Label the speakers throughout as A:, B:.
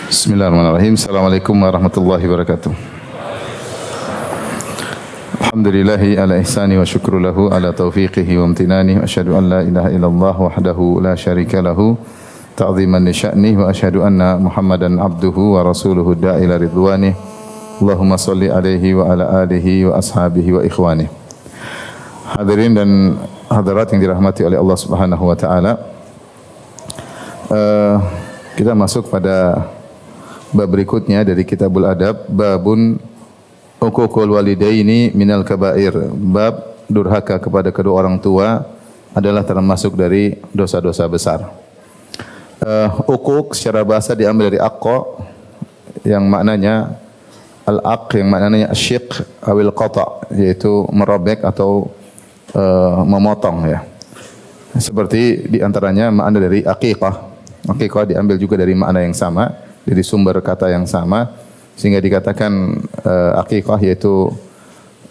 A: Bismillahirrahmanirrahim. Assalamualaikum warahmatullahi wabarakatuh. Alhamdulillahi ala ihsani wa syukru lahu ala taufiqihi wa amtinani wa asyhadu an la ilaha illallah wahdahu la syarika lahu ta'ziman li sya'nih wa asyhadu anna Muhammadan abduhu wa rasuluhu da'ila ridwanih. Allahumma salli alaihi wa ala alihi wa ashabihi wa ikhwanih. Hadirin dan hadirat yang dirahmati oleh Allah Subhanahu wa taala. Kita masuk pada bab berikutnya dari Kitabul Adab, babun uququl walidaini minal kabair. Bab durhaka kepada kedua orang tua adalah termasuk dari dosa-dosa besar. Uquq secara bahasa diambil dari aqqa yang maknanya al-aq, yang maknanya asyiq awil qata, yaitu merobek atau memotong ya. Seperti di antaranya makna dari aqiqah. Aqiqah diambil juga dari makna yang sama, dari sumber kata yang sama, sehingga dikatakan aqiqah yaitu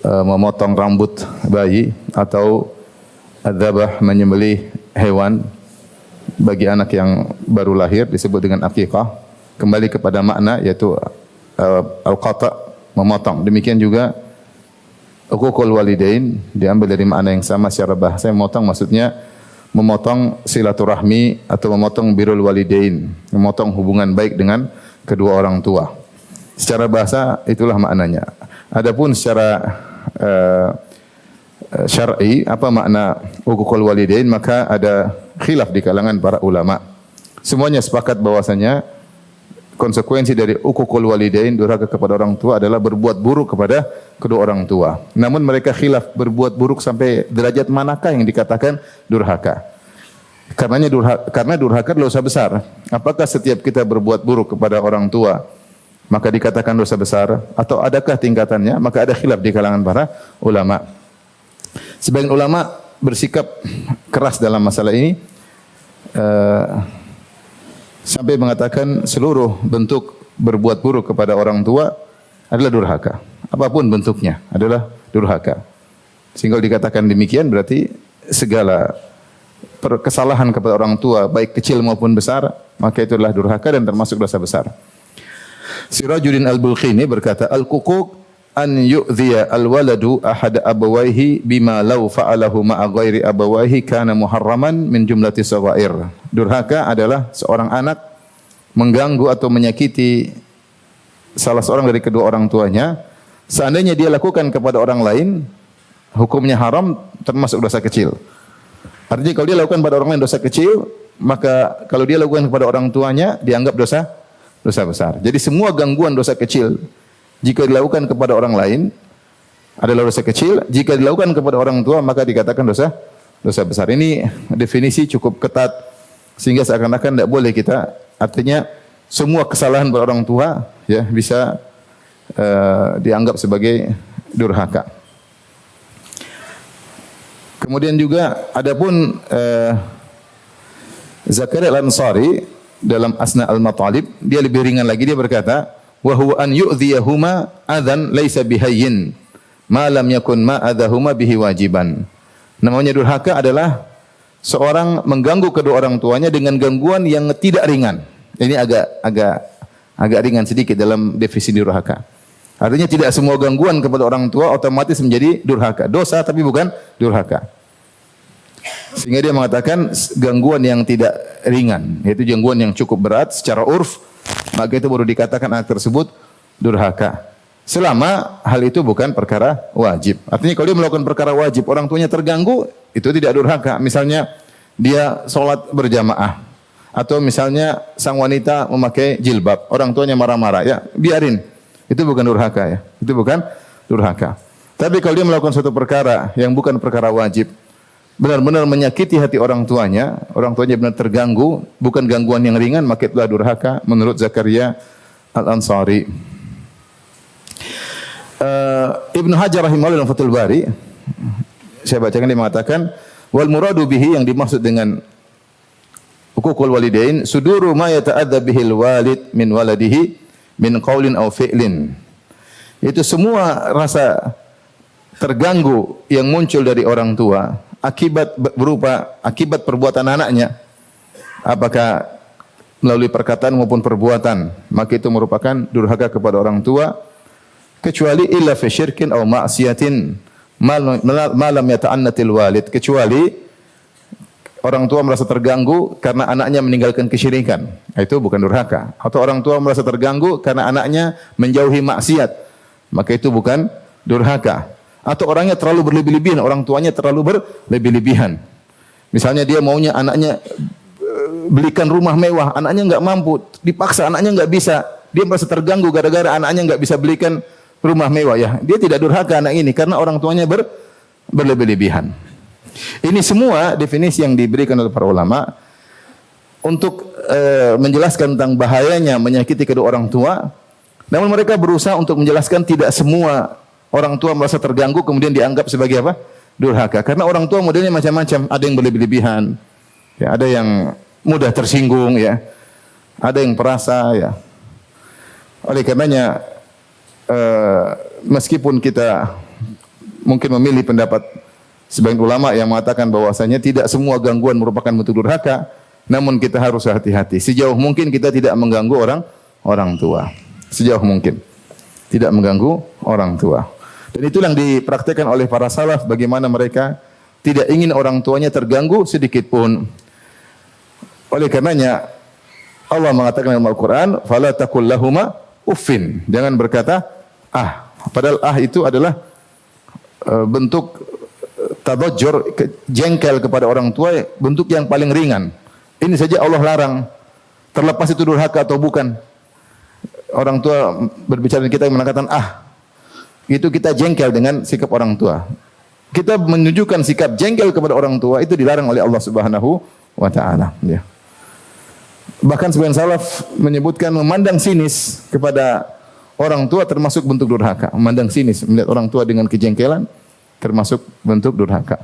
A: memotong rambut bayi atau adzabah, menyembelih hewan bagi anak yang baru lahir disebut dengan aqiqah. Kembali kepada makna yaitu al-qata, memotong. Demikian juga uququl walidain diambil dari makna yang sama secara bahasa. Memotong maksudnya memotong silaturahmi atau memotong birrul walidain, memotong hubungan baik dengan kedua orang tua. Secara bahasa itulah maknanya. Adapun secara syar'i apa makna uququl walidain, maka ada khilaf di kalangan para ulama. Semuanya sepakat bahwasanya konsekuensi dari uququl walidain, durhaka kepada orang tua, adalah berbuat buruk kepada kedua orang tua. Namun mereka khilaf berbuat buruk sampai derajat manakah yang dikatakan durhaka. Karena durhaka adalah dosa besar. Apakah setiap kita berbuat buruk kepada orang tua maka dikatakan dosa besar, atau adakah tingkatannya? Maka ada khilaf di kalangan para ulama. Sebagian ulama bersikap keras dalam masalah ini, sampai mengatakan seluruh bentuk berbuat buruk kepada orang tua adalah durhaka. Apapun bentuknya adalah durhaka. Sehingga dikatakan demikian berarti segala kesalahan kepada orang tua, baik kecil maupun besar, maka itu adalah durhaka dan termasuk dosa besar. Sirajuddin Al-Bulqini berkata, al-ququq an yu'dhiya al-waladu ahad abawaihi bima law fa'alahu ma'a ghairi abawaihi kana muharraman min jumlati saghair. Durhaka adalah seorang anak mengganggu atau menyakiti salah seorang dari kedua orang tuanya, seandainya dia lakukan kepada orang lain hukumnya haram, termasuk dosa kecil. Artinya kalau dia lakukan pada orang lain dosa kecil, maka kalau dia lakukan kepada orang tuanya dianggap dosa besar. Jadi semua gangguan dosa kecil jika dilakukan kepada orang lain adalah dosa kecil, jika dilakukan kepada orang tua maka dikatakan dosa besar. Ini definisi cukup ketat sehingga seakan-akan tidak boleh kita, artinya semua kesalahan pada orang tua ya bisa dianggap sebagai durhaka. Kemudian juga adapun Zakaria Al-Ansari dalam Asna Al-Matalib, dia lebih ringan lagi, dia berkata, wa huwa an yu'dhiyahuma adzan laisa bihayyin ma lam yakun ma adzahuma bihi wajiban. Namanya durhaka adalah seorang mengganggu kedua orang tuanya dengan gangguan yang tidak ringan. Ini agak ringan sedikit dalam definisi durhaka. Artinya tidak semua gangguan kepada orang tua otomatis menjadi durhaka. Dosa tapi bukan durhaka. Sehingga dia mengatakan gangguan yang tidak ringan, yaitu gangguan yang cukup berat secara urf, maka itu baru dikatakan anak tersebut durhaka. Selama hal itu bukan perkara wajib. Artinya kalau dia melakukan perkara wajib, orang tuanya terganggu, itu tidak durhaka. Misalnya dia sholat berjamaah, atau misalnya sang wanita memakai jilbab, orang tuanya marah-marah, ya biarin. Itu bukan durhaka ya. Itu bukan durhaka. Tapi kalau dia melakukan suatu perkara yang bukan perkara wajib, benar-benar menyakiti hati orang tuanya benar terganggu, bukan gangguan yang ringan, maka itulah durhaka menurut Zakaria Al-Ansari. Ibnu Hajar rahimahullah dalam Fathul Bari, saya bacakan, dia mengatakan wal muradu bihi, yang dimaksud dengan uququl walidain suduru ma yata'adza bihil walid min waladihi min qaulin aw fi'lin. Itu semua rasa terganggu yang muncul dari orang tua akibat perbuatan anaknya, apakah melalui perkataan maupun perbuatan, maka itu merupakan durhaka kepada orang tua, kecuali illa fi syirkin aw ma'siyatin ma lam yata'annatil walid, kecuali orang tua merasa terganggu karena anaknya meninggalkan kesyirikan, itu bukan durhaka. Atau orang tua merasa terganggu karena anaknya menjauhi maksiat, maka itu bukan durhaka. Atau orangnya terlalu berlebih-lebihan, orang tuanya terlalu berlebih-lebihan. Misalnya dia maunya anaknya belikan rumah mewah, anaknya enggak mampu, dipaksa anaknya enggak bisa, dia merasa terganggu gara-gara anaknya enggak bisa belikan rumah mewah, ya dia tidak durhaka anak ini karena orang tuanya berlebih-lebihan. Ini semua definisi yang diberikan oleh para ulama untuk menjelaskan tentang bahayanya menyakiti kedua orang tua. Namun mereka berusaha untuk menjelaskan tidak semua orang tua merasa terganggu kemudian dianggap sebagai apa? Durhaka. Karena orang tua modelnya macam-macam, ada yang berlebih-lebihan, ya, ada yang mudah tersinggung, ya, ada yang perasa, ya. Oleh karenanya meskipun kita mungkin memilih pendapat sebagian ulama yang mengatakan bahwasanya tidak semua gangguan merupakan bentuk durhaka, namun kita harus hati-hati. Sejauh mungkin kita tidak mengganggu orang tua. Sejauh mungkin tidak mengganggu orang tua. Dan itulah yang dipraktikkan oleh para salaf, bagaimana mereka tidak ingin orang tuanya terganggu sedikit pun. Oleh karenanya Allah mengatakan dalam Al-Quran, "Fala taqul lahuma uffin." Jangan berkata ah. Padahal ah itu adalah bentuk tadajjur, jengkel kepada orang tua, bentuk yang paling ringan. Ini saja Allah larang. Terlepas itu durhaka atau bukan. Orang tua berbicara dengan kita mengatakan ah. Itu kita jengkel dengan sikap orang tua. Kita menunjukkan sikap jengkel kepada orang tua itu dilarang oleh Allah Subhanahu wa taala, ya. Bahkan sebagian salaf menyebutkan memandang sinis kepada orang tua termasuk bentuk durhaka. Memandang sinis, melihat orang tua dengan kejengkelan termasuk bentuk durhaka.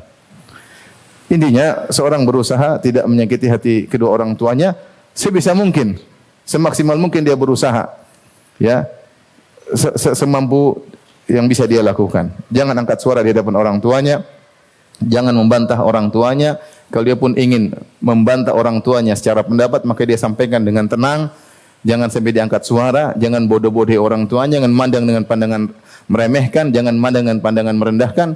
A: Intinya seorang berusaha tidak menyakiti hati kedua orang tuanya sebisa mungkin, semaksimal mungkin dia berusaha, ya, semampu yang bisa dia lakukan. Jangan angkat suara di hadapan orang tuanya, jangan membantah orang tuanya. Kalau dia pun ingin membantah orang tuanya secara pendapat, maka dia sampaikan dengan tenang. Jangan sampai diangkat suara, jangan bodoh-bodohi orang tuanya, jangan mandang dengan pandangan meremehkan, jangan mandang dengan pandangan merendahkan.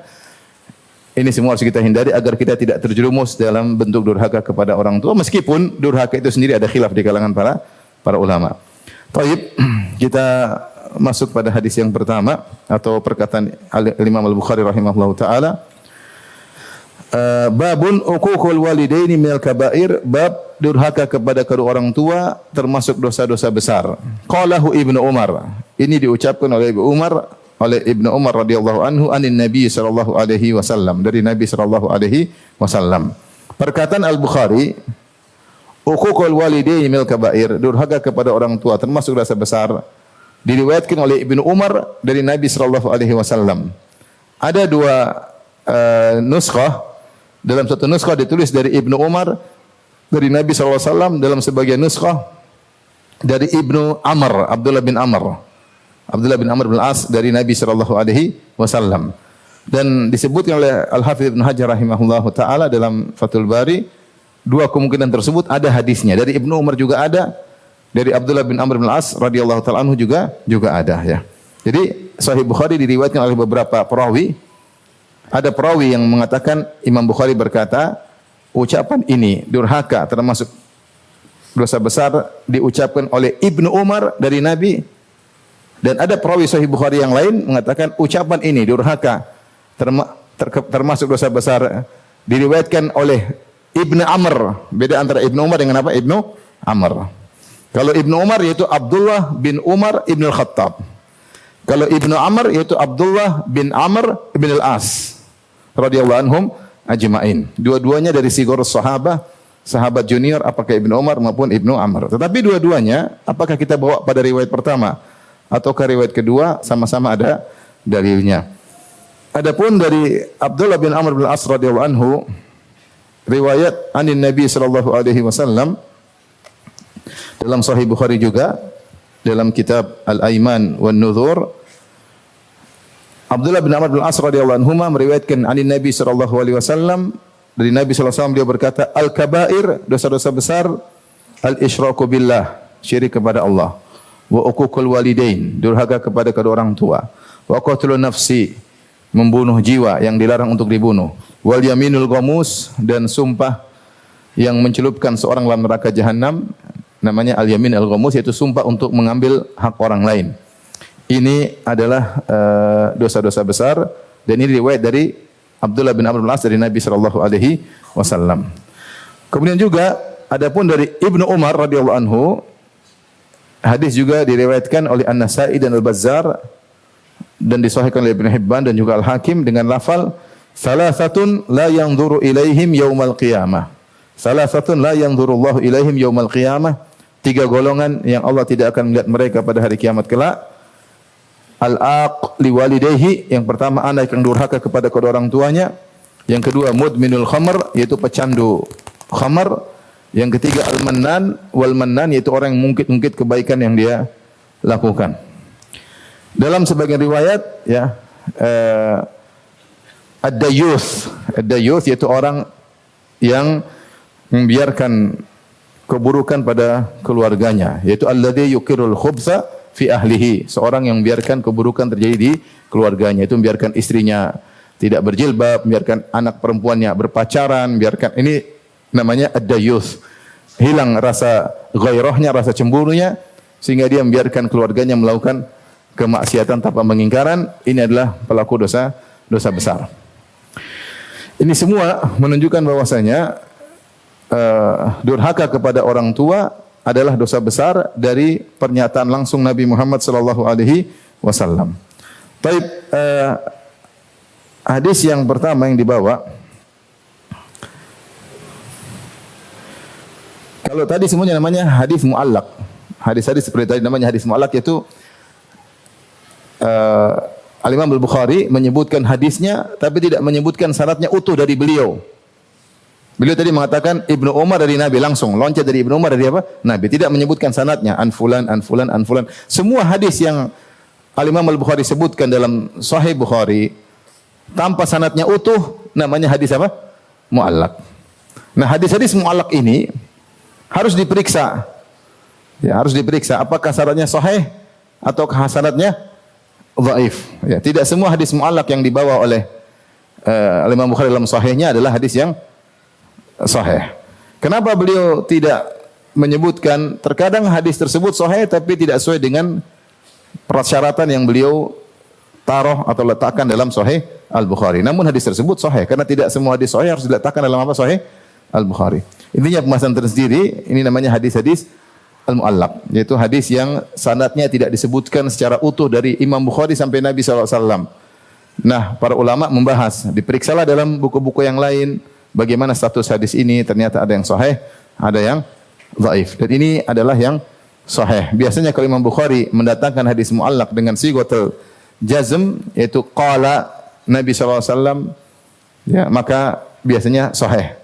A: Ini semua harus kita hindari agar kita tidak terjerumus dalam bentuk durhaka kepada orang tua, meskipun durhaka itu sendiri ada khilaf di kalangan para ulama. Baik, kita masuk pada hadis yang pertama atau perkataan Imam Al-Bukhari rahimahullahu taala. Babun uququl walidaini minal kabair, bab durhaka kepada kedua orang tua termasuk dosa-dosa besar. Qalahu Ibnu Umar. Ini diucapkan oleh Ibnu Umar radhiyallahu anhu anin Nabi sallallahu alaihi wasallam, dari Nabi sallallahu alaihi wasallam. Perkataan Al-Bukhari, uququl walidaini minal kabair, durhaka kepada orang tua termasuk dosa besar, diriwayatkan oleh Ibnu Umar dari Nabi sallallahu alaihi wasallam. Ada dua nuskhah. Dalam satu nuskhah ditulis dari Ibnu Umar dari Nabi sallallahu alaihi wasallam, dalam sebagian nuskhah dari Ibnu Amr, Abdullah bin Amr bin As dari Nabi sallallahu alaihi wasallam. Dan disebutkan oleh Al-Hafidz Ibnu Hajar rahimahullahu taala dalam Fathul Bari, dua kemungkinan tersebut ada hadisnya. Dari Ibnu Umar juga ada, dari Abdullah bin Amr bin As radhiyallahu taala anhu juga ada, ya. Jadi Sahih Bukhari diriwayatkan oleh beberapa perawi. Ada perawi yang mengatakan Imam Bukhari berkata, ucapan ini durhaka termasuk dosa besar diucapkan oleh Ibnu Umar dari Nabi. Dan ada perawi Sahih Bukhari yang lain mengatakan ucapan ini durhaka termasuk dosa besar diriwayatkan oleh Ibnu Amr. Beda antara Ibnu Umar dengan apa? Ibnu Amr. Kalau Ibnu Umar yaitu Abdullah bin Umar ibn al-Khattab. Kalau Ibnu Amr yaitu Abdullah bin Amr ibn al-As radhiyallahu anhum ajma'in. Dua-duanya dari sigar sahabat junior, apakah Ibnu Umar maupun Ibnu Amr. Tetapi dua-duanya apakah kita bawa pada riwayat pertama ataukah riwayat kedua, sama-sama ada dalilnya. Adapun dari Abdullah bin Amr bin al-As radhiyallahu anhu, riwayat anin Nabi sallallahu alaihi wasallam dalam Sahih Bukhari juga, dalam kitab Al-Aiman wan Nuzur, Abdullah bin Amr bin As radhiyallahu anhuma meriwayatkan anin Nabi sallallahu alaihi wasallam, dari Nabi sallallahu alaihi wasallam dia berkata, al-kabair, dosa-dosa besar, al-isyraku billah, syirik kepada Allah. Wa uququl walidain, durhaka kepada kedua orang tua. Wa qatlun nafsi, membunuh jiwa yang dilarang untuk dibunuh. Wal yaminul ghamus, dan sumpah yang mencelupkan seorang dalam neraka jahanam, namanya al-yamin al-ghamus, yaitu sumpah untuk mengambil hak orang lain. Ini adalah dosa-dosa besar, dan ini riwayat dari Abdullah bin Amr bin As dari Nabi sallallahu alaihi wasallam. Kemudian juga adapun dari Ibnu Umar radhiyallahu anhu, hadis juga diriwayatkan oleh An-Nasa'i dan Al-Bazzar dan disahihkan oleh Ibnu Hibban dan juga Al-Hakim dengan lafal salasatun la yanzuru ilaihim yaumal qiyamah. Salasatun la yanzurullahu ilaihim yaumal qiyamah. 3 golongan yang Allah tidak akan melihat mereka pada hari kiamat kelak. Al-aq liwalidayhi, yang pertama anak yang durhaka kepada kedua orang tuanya. Yang kedua mudminul khamr, yaitu pecandu khamar. Yang ketiga al-mannan wal mannan, yaitu orang yang mungkit-mungkit kebaikan yang dia lakukan. Dalam sebagian riwayat ya ad-dayyuth, ad-dayyuth yaitu orang yang membiarkan keburukan pada keluarganya, yaitu alladzi yukirul khubtha fi ahlihi, seorang yang membiarkan keburukan terjadi di keluarganya, itu membiarkan istrinya tidak berjilbab, membiarkan anak perempuannya berpacaran, biarkan, ini namanya ad-dayyuth. Hilang rasa ghairahnya, rasa cemburunya, sehingga dia membiarkan keluarganya melakukan kemaksiatan tanpa pengingkaran. Ini adalah pelaku dosa besar. Ini semua menunjukkan bahwasanya durhaka kepada orang tua adalah dosa besar dari pernyataan langsung Nabi Muhammad sallallahu alaihi wasallam. Baik, hadis yang pertama yang dibawa, kalau tadi semuanya namanya hadis muallaq. Hadis-hadis seperti tadi namanya hadis muallaq, yaitu Al-Imam Al-Bukhari menyebutkan hadisnya tapi tidak menyebutkan syaratnya utuh dari beliau. Beliau tadi mengatakan Ibnu Umar dari Nabi, langsung loncat dari Ibnu Umar dari apa? Nabi. Tidak menyebutkan sanadnya an fulan. Semua hadis yang Al-Imam Al-Bukhari sebutkan dalam Sahih Bukhari tanpa sanadnya utuh namanya hadis apa? Muallaq. Nah, hadis-hadis muallaq ini harus diperiksa. Ya, harus diperiksa apakah syaratnya sahih atau sanadnya dhaif. Ya, tidak semua hadis muallaq yang dibawa oleh Al-Imam Bukhari dalam sahihnya adalah hadis yang sahih. Kenapa beliau tidak menyebutkan? Terkadang hadis tersebut sahih tapi tidak sesuai dengan persyaratan yang beliau taruh atau letakkan dalam Sahih Al-Bukhari. Namun hadis tersebut sahih karena tidak semua hadis sahih harus diletakkan dalam apa? Sahih Al-Bukhari. Intinya pembahasan tersendiri, ini namanya hadis-hadis al-muallaq, yaitu hadis yang sanadnya tidak disebutkan secara utuh dari Imam Bukhari sampai Nabi SAW. Nah, para ulama membahas, diperiksalah dalam buku-buku yang lain, bagaimana status hadis ini, ternyata ada yang sahih, ada yang dhaif. Dan ini adalah yang sahih. Biasanya kalau Imam Bukhari mendatangkan hadis muallaq dengan sighatul jazm, yaitu qala Nabi SAW, ya, maka biasanya sahih.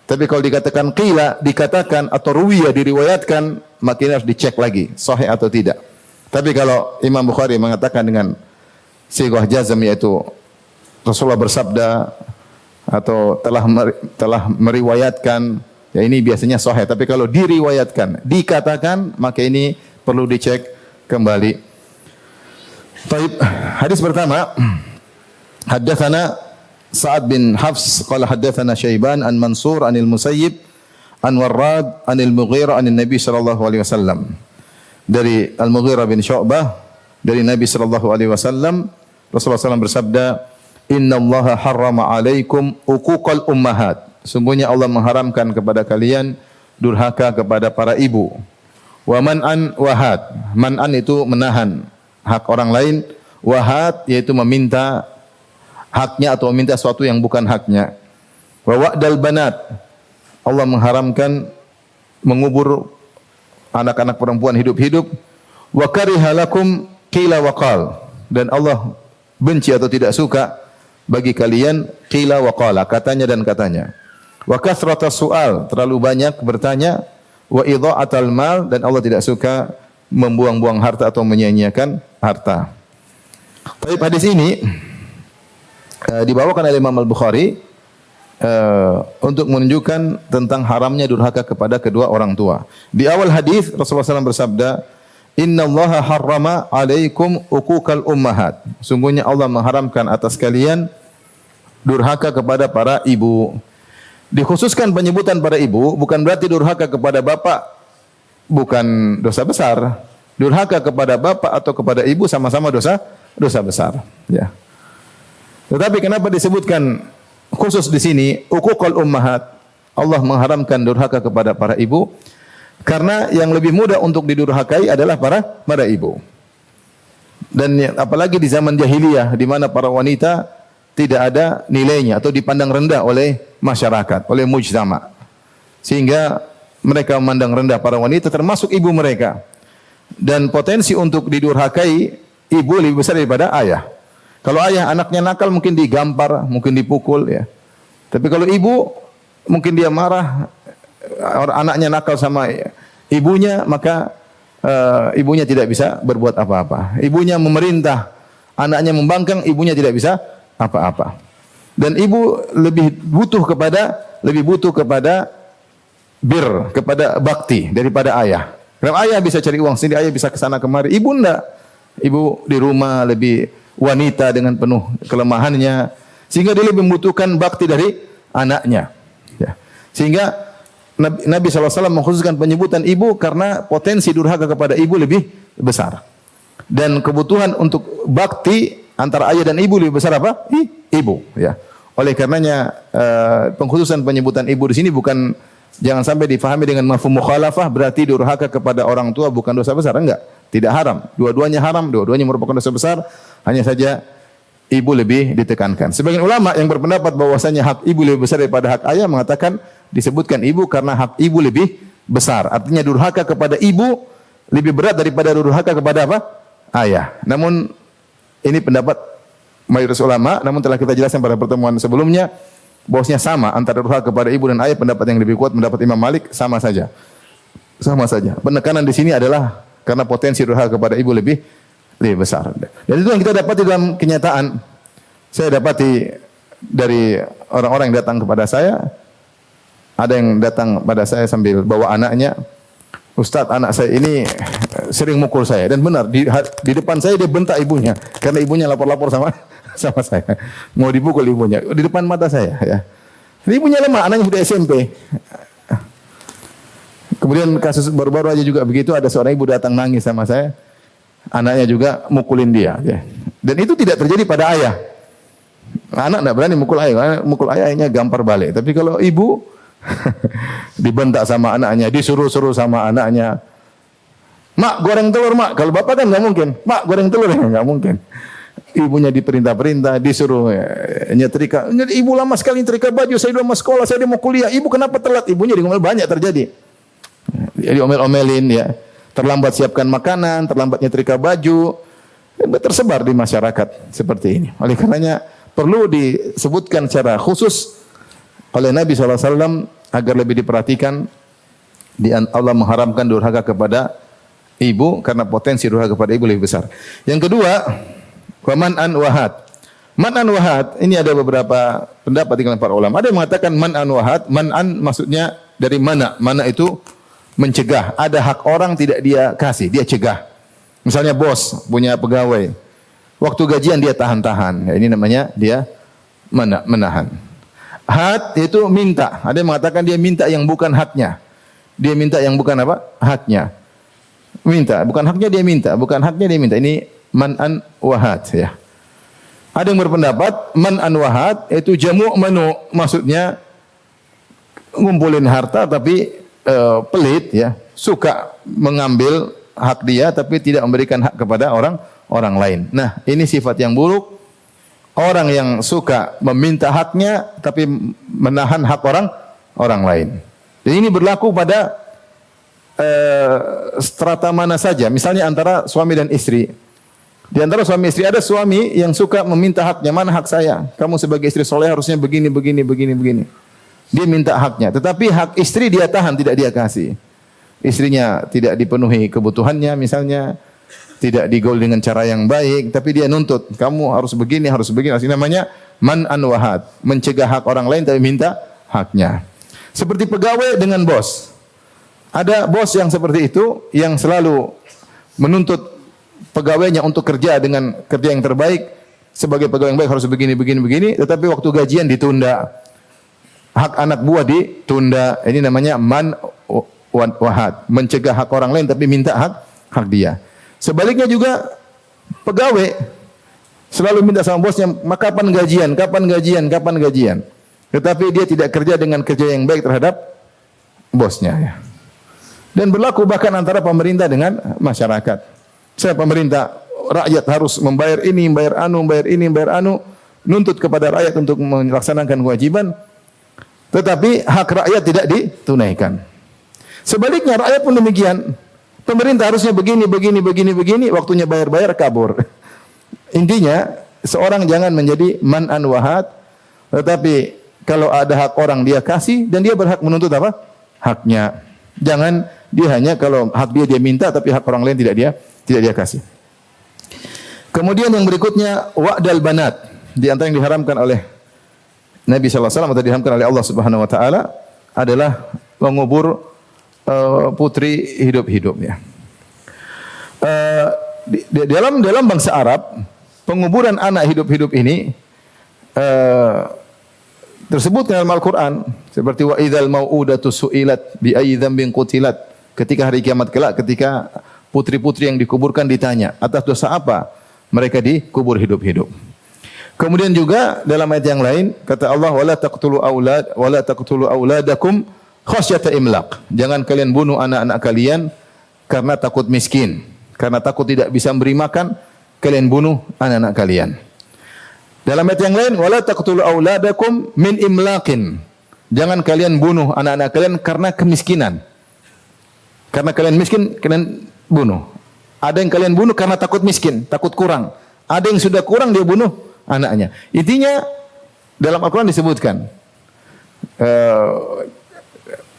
A: Tapi kalau dikatakan qila, dikatakan atau ruwiya, diriwayatkan, maka ini harus dicek lagi sahih atau tidak. Tapi kalau Imam Bukhari mengatakan dengan sighah jazm, yaitu Rasulullah bersabda atau telah meriwayatkan, ya ini biasanya sahih. Tapi kalau diriwayatkan, dikatakan, maka ini perlu dicek kembali. Baik, hadis pertama, haddatsana Sa'ad bin Hafs qala haddatsana Syaiban an Mansur anil Musayyib an Warrad anil Mughirah anil Nabi sallallahu alaihi wasallam. Dari Al-Mughirah bin Syu'bah dari Nabi sallallahu alaihi wasallam, Rasulullah SAW bersabda, "Innallaha harrama 'alaikum uquqal ummahat." Sungguhnya Allah mengharamkan kepada kalian durhaka kepada para ibu. Wa man'an wahad. Man'an itu menahan hak orang lain, wahad yaitu meminta haknya atau meminta sesuatu yang bukan haknya. Wa wa'dal banat. Allah mengharamkan mengubur anak-anak perempuan hidup-hidup. Wa kariha lakum qila wa qal. Dan Allah benci atau tidak suka bagi kalian qila wa qala, katanya dan katanya. Wa kathratas su'al, terlalu banyak bertanya. Wa idha'atal mal, dan Allah tidak suka membuang-buang harta atau menyia-nyiakan harta. Tapi hadis ini dibawakan oleh Imam Al-Bukhari untuk menunjukkan tentang haramnya durhaka kepada kedua orang tua. Di awal hadis Rasulullah SAW bersabda, Inna Allaha harrama alaikum uquqal ummahat. Sungguhnya Allah mengharamkan atas kalian durhaka kepada para ibu. Dikhususkan penyebutan para ibu bukan berarti durhaka kepada bapak bukan dosa besar. Durhaka kepada bapak atau kepada ibu sama-sama dosa besar. Ya. Tetapi kenapa disebutkan khusus di sini uququl ummahat? Allah mengharamkan durhaka kepada para ibu karena yang lebih mudah untuk didurhakai adalah para ibu. Dan apalagi di zaman jahiliyah di mana para wanita tidak ada nilainya atau dipandang rendah oleh masyarakat, oleh mujtama. Sehingga mereka memandang rendah para wanita termasuk ibu mereka. Dan potensi untuk didurhakai ibu lebih besar daripada ayah. Kalau ayah anaknya nakal mungkin digampar, mungkin dipukul ya. Tapi kalau ibu mungkin dia marah, anaknya nakal sama ibunya, maka ibunya tidak bisa berbuat apa-apa. Ibunya memerintah, anaknya membangkang, ibunya tidak bisa apa-apa. Dan ibu lebih butuh kepada kepada bakti daripada ayah. Karena ayah bisa cari uang sendiri, ayah bisa ke sana kemari. Ibu enggak. Ibu di rumah lebih wanita dengan penuh kelemahannya, sehingga dia lebih membutuhkan bakti dari anaknya. Ya. Sehingga Nabi SAW mengkhususkan penyebutan ibu karena potensi durhaka kepada ibu lebih besar. Dan kebutuhan untuk bakti antara ayah dan ibu lebih besar apa? Ibu. Ya. Oleh karenanya pengkhususan penyebutan ibu di sini bukan, jangan sampai difahami dengan mafhum mukhalafah berarti durhaka kepada orang tua bukan dosa besar. Enggak, tidak haram. Dua-duanya haram, dua-duanya merupakan dosa besar. Hanya saja ibu lebih ditekankan. Sebagian ulama yang berpendapat bahwasanya hak ibu lebih besar daripada hak ayah mengatakan disebutkan ibu karena hak ibu lebih besar. Artinya durhaka kepada ibu lebih berat daripada durhaka kepada apa? Ayah. Namun ini pendapat mayoritas ulama, namun telah kita jelaskan pada pertemuan sebelumnya bahwasanya sama antara durhaka kepada ibu dan ayah. Pendapat yang lebih kuat pendapat Imam Malik, sama saja. Sama saja. Penekanan di sini adalah karena potensi durhaka kepada ibu lebih besar. Dan itu yang kita dapati dalam kenyataan. Saya dapati dari orang-orang yang datang kepada saya, ada yang datang pada saya sambil bawa anaknya, Ustadz, anak saya ini sering mukul saya. Dan benar, di depan saya dia bentak ibunya. Karena ibunya lapor-lapor sama saya. Mau dipukul ibunya. Di depan mata saya. Ya. Ibunya lemah, anaknya sudah SMP. Kemudian kasus baru-baru aja juga begitu. Ada seorang ibu datang nangis sama saya. Anaknya juga mukulin dia. Ya. Dan itu tidak terjadi pada ayah. Anak tidak berani mukul ayah. Mukul ayahnya gampar balik. Tapi kalau ibu dibentak sama anaknya, disuruh-suruh sama anaknya. Mak, goreng telur, mak. Kalau bapak kan nggak mungkin. Mak, goreng telur, nggak mungkin. Ibunya diperintah-perintah, disuruh nyetrika. Ibu lama sekali nyetrika baju. Saya udah mau sekolah, saya udah mau kuliah. Ibu kenapa telat? Ibunya diomel, banyak terjadi. Diomel-omelin ya. Terlambat siapkan makanan, terlambat nyetrika baju. Tersebar di masyarakat seperti ini. Oleh karenanya perlu disebutkan secara khusus oleh Nabi SAW agar lebih diperhatikan. Allah mengharamkan durhaka kepada ibu karena potensi durhaka kepada ibu lebih besar. Yang kedua, man'an wahad. Man'an wahad, ini ada beberapa pendapat di kalangan para ulama. Ada yang mengatakan man'an wahad, man'an maksudnya dari mana? Mana itu mencegah. Ada hak orang tidak dia kasih, dia cegah. Misalnya bos punya pegawai, waktu gajian dia tahan-tahan. Ya, ini namanya dia menahan. Had itu minta. Ada yang mengatakan dia minta yang bukan haknya. Dia minta yang bukan apa? Haknya. Minta, bukan haknya dia minta, bukan haknya dia minta. Ini man'an wahad ya. Ada yang berpendapat man'an wahad itu jamu' manu, maksudnya ngumpulin harta tapi pelit ya, suka mengambil hak dia tapi tidak memberikan hak kepada orang lain. Nah, ini sifat yang buruk. Orang yang suka meminta haknya tapi menahan hak orang lain. Dan ini berlaku pada strata mana saja. Misalnya antara suami dan istri. Di antara suami istri ada suami yang suka meminta haknya, mana hak saya? Kamu sebagai istri soleh harusnya begini. Dia minta haknya, tetapi hak istri dia tahan, tidak dia kasih. Istrinya tidak dipenuhi kebutuhannya misalnya, tidak digaul dengan cara yang baik, tapi dia nuntut, kamu harus begini. Ini namanya man'an wa had, mencegah hak orang lain tapi minta haknya. Seperti pegawai dengan bos. Ada bos yang seperti itu yang selalu menuntut pegawainya untuk kerja dengan kerja yang terbaik. Sebagai pegawai yang baik harus begini, tetapi waktu gajian ditunda. Hak anak buah ditunda. Ini namanya man wa had, mencegah hak orang lain tapi minta hak dia. Sebaliknya juga pegawai selalu minta sama bosnya, kapan gajian. Tetapi dia tidak kerja dengan kerja yang baik terhadap bosnya. Ya. Dan berlaku bahkan antara pemerintah dengan masyarakat. Saya pemerintah, rakyat harus membayar ini, membayar anu, nuntut kepada rakyat untuk melaksanakan kewajiban, tetapi hak rakyat tidak ditunaikan. Sebaliknya rakyat pun demikian. Pemerintah harusnya begini, waktunya bayar kabur. Intinya, seorang jangan menjadi man'an wa had, tetapi kalau ada hak orang dia kasih dan dia berhak menuntut apa? Haknya. Jangan dia hanya kalau hak dia minta tapi hak orang lain tidak dia kasih. Kemudian yang berikutnya wa'dal banat, di antara yang diharamkan oleh Nabi sallallahu alaihi wasallam atau diharamkan oleh Allah Subhanahu wa taala adalah mengubur putri hidup-hidup ya. Dalam bangsa Arab, penguburan anak hidup-hidup ini tersebut dalam Al-Qur'an seperti wa idzal mau'udatu su'ilat bi ayyi dzambin qutilat. Ketika hari kiamat kelak, ketika putri-putri yang dikuburkan ditanya, atas dosa apa mereka dikubur hidup-hidup. Kemudian juga dalam ayat yang lain kata Allah wala taqtulu auladakum khasyata imlaq. Jangan kalian bunuh anak-anak kalian karena takut miskin, karena takut tidak bisa memberi makan, kalian bunuh anak-anak kalian. Dalam ayat yang lain wala taqtulu auladakum min imlaqin. Jangan kalian bunuh anak-anak kalian karena kemiskinan. Karena kalian miskin, kalian bunuh. Ada yang kalian bunuh karena takut miskin, takut kurang. Ada yang sudah kurang dia bunuh anaknya. Intinya dalam Al-Qur'an disebutkan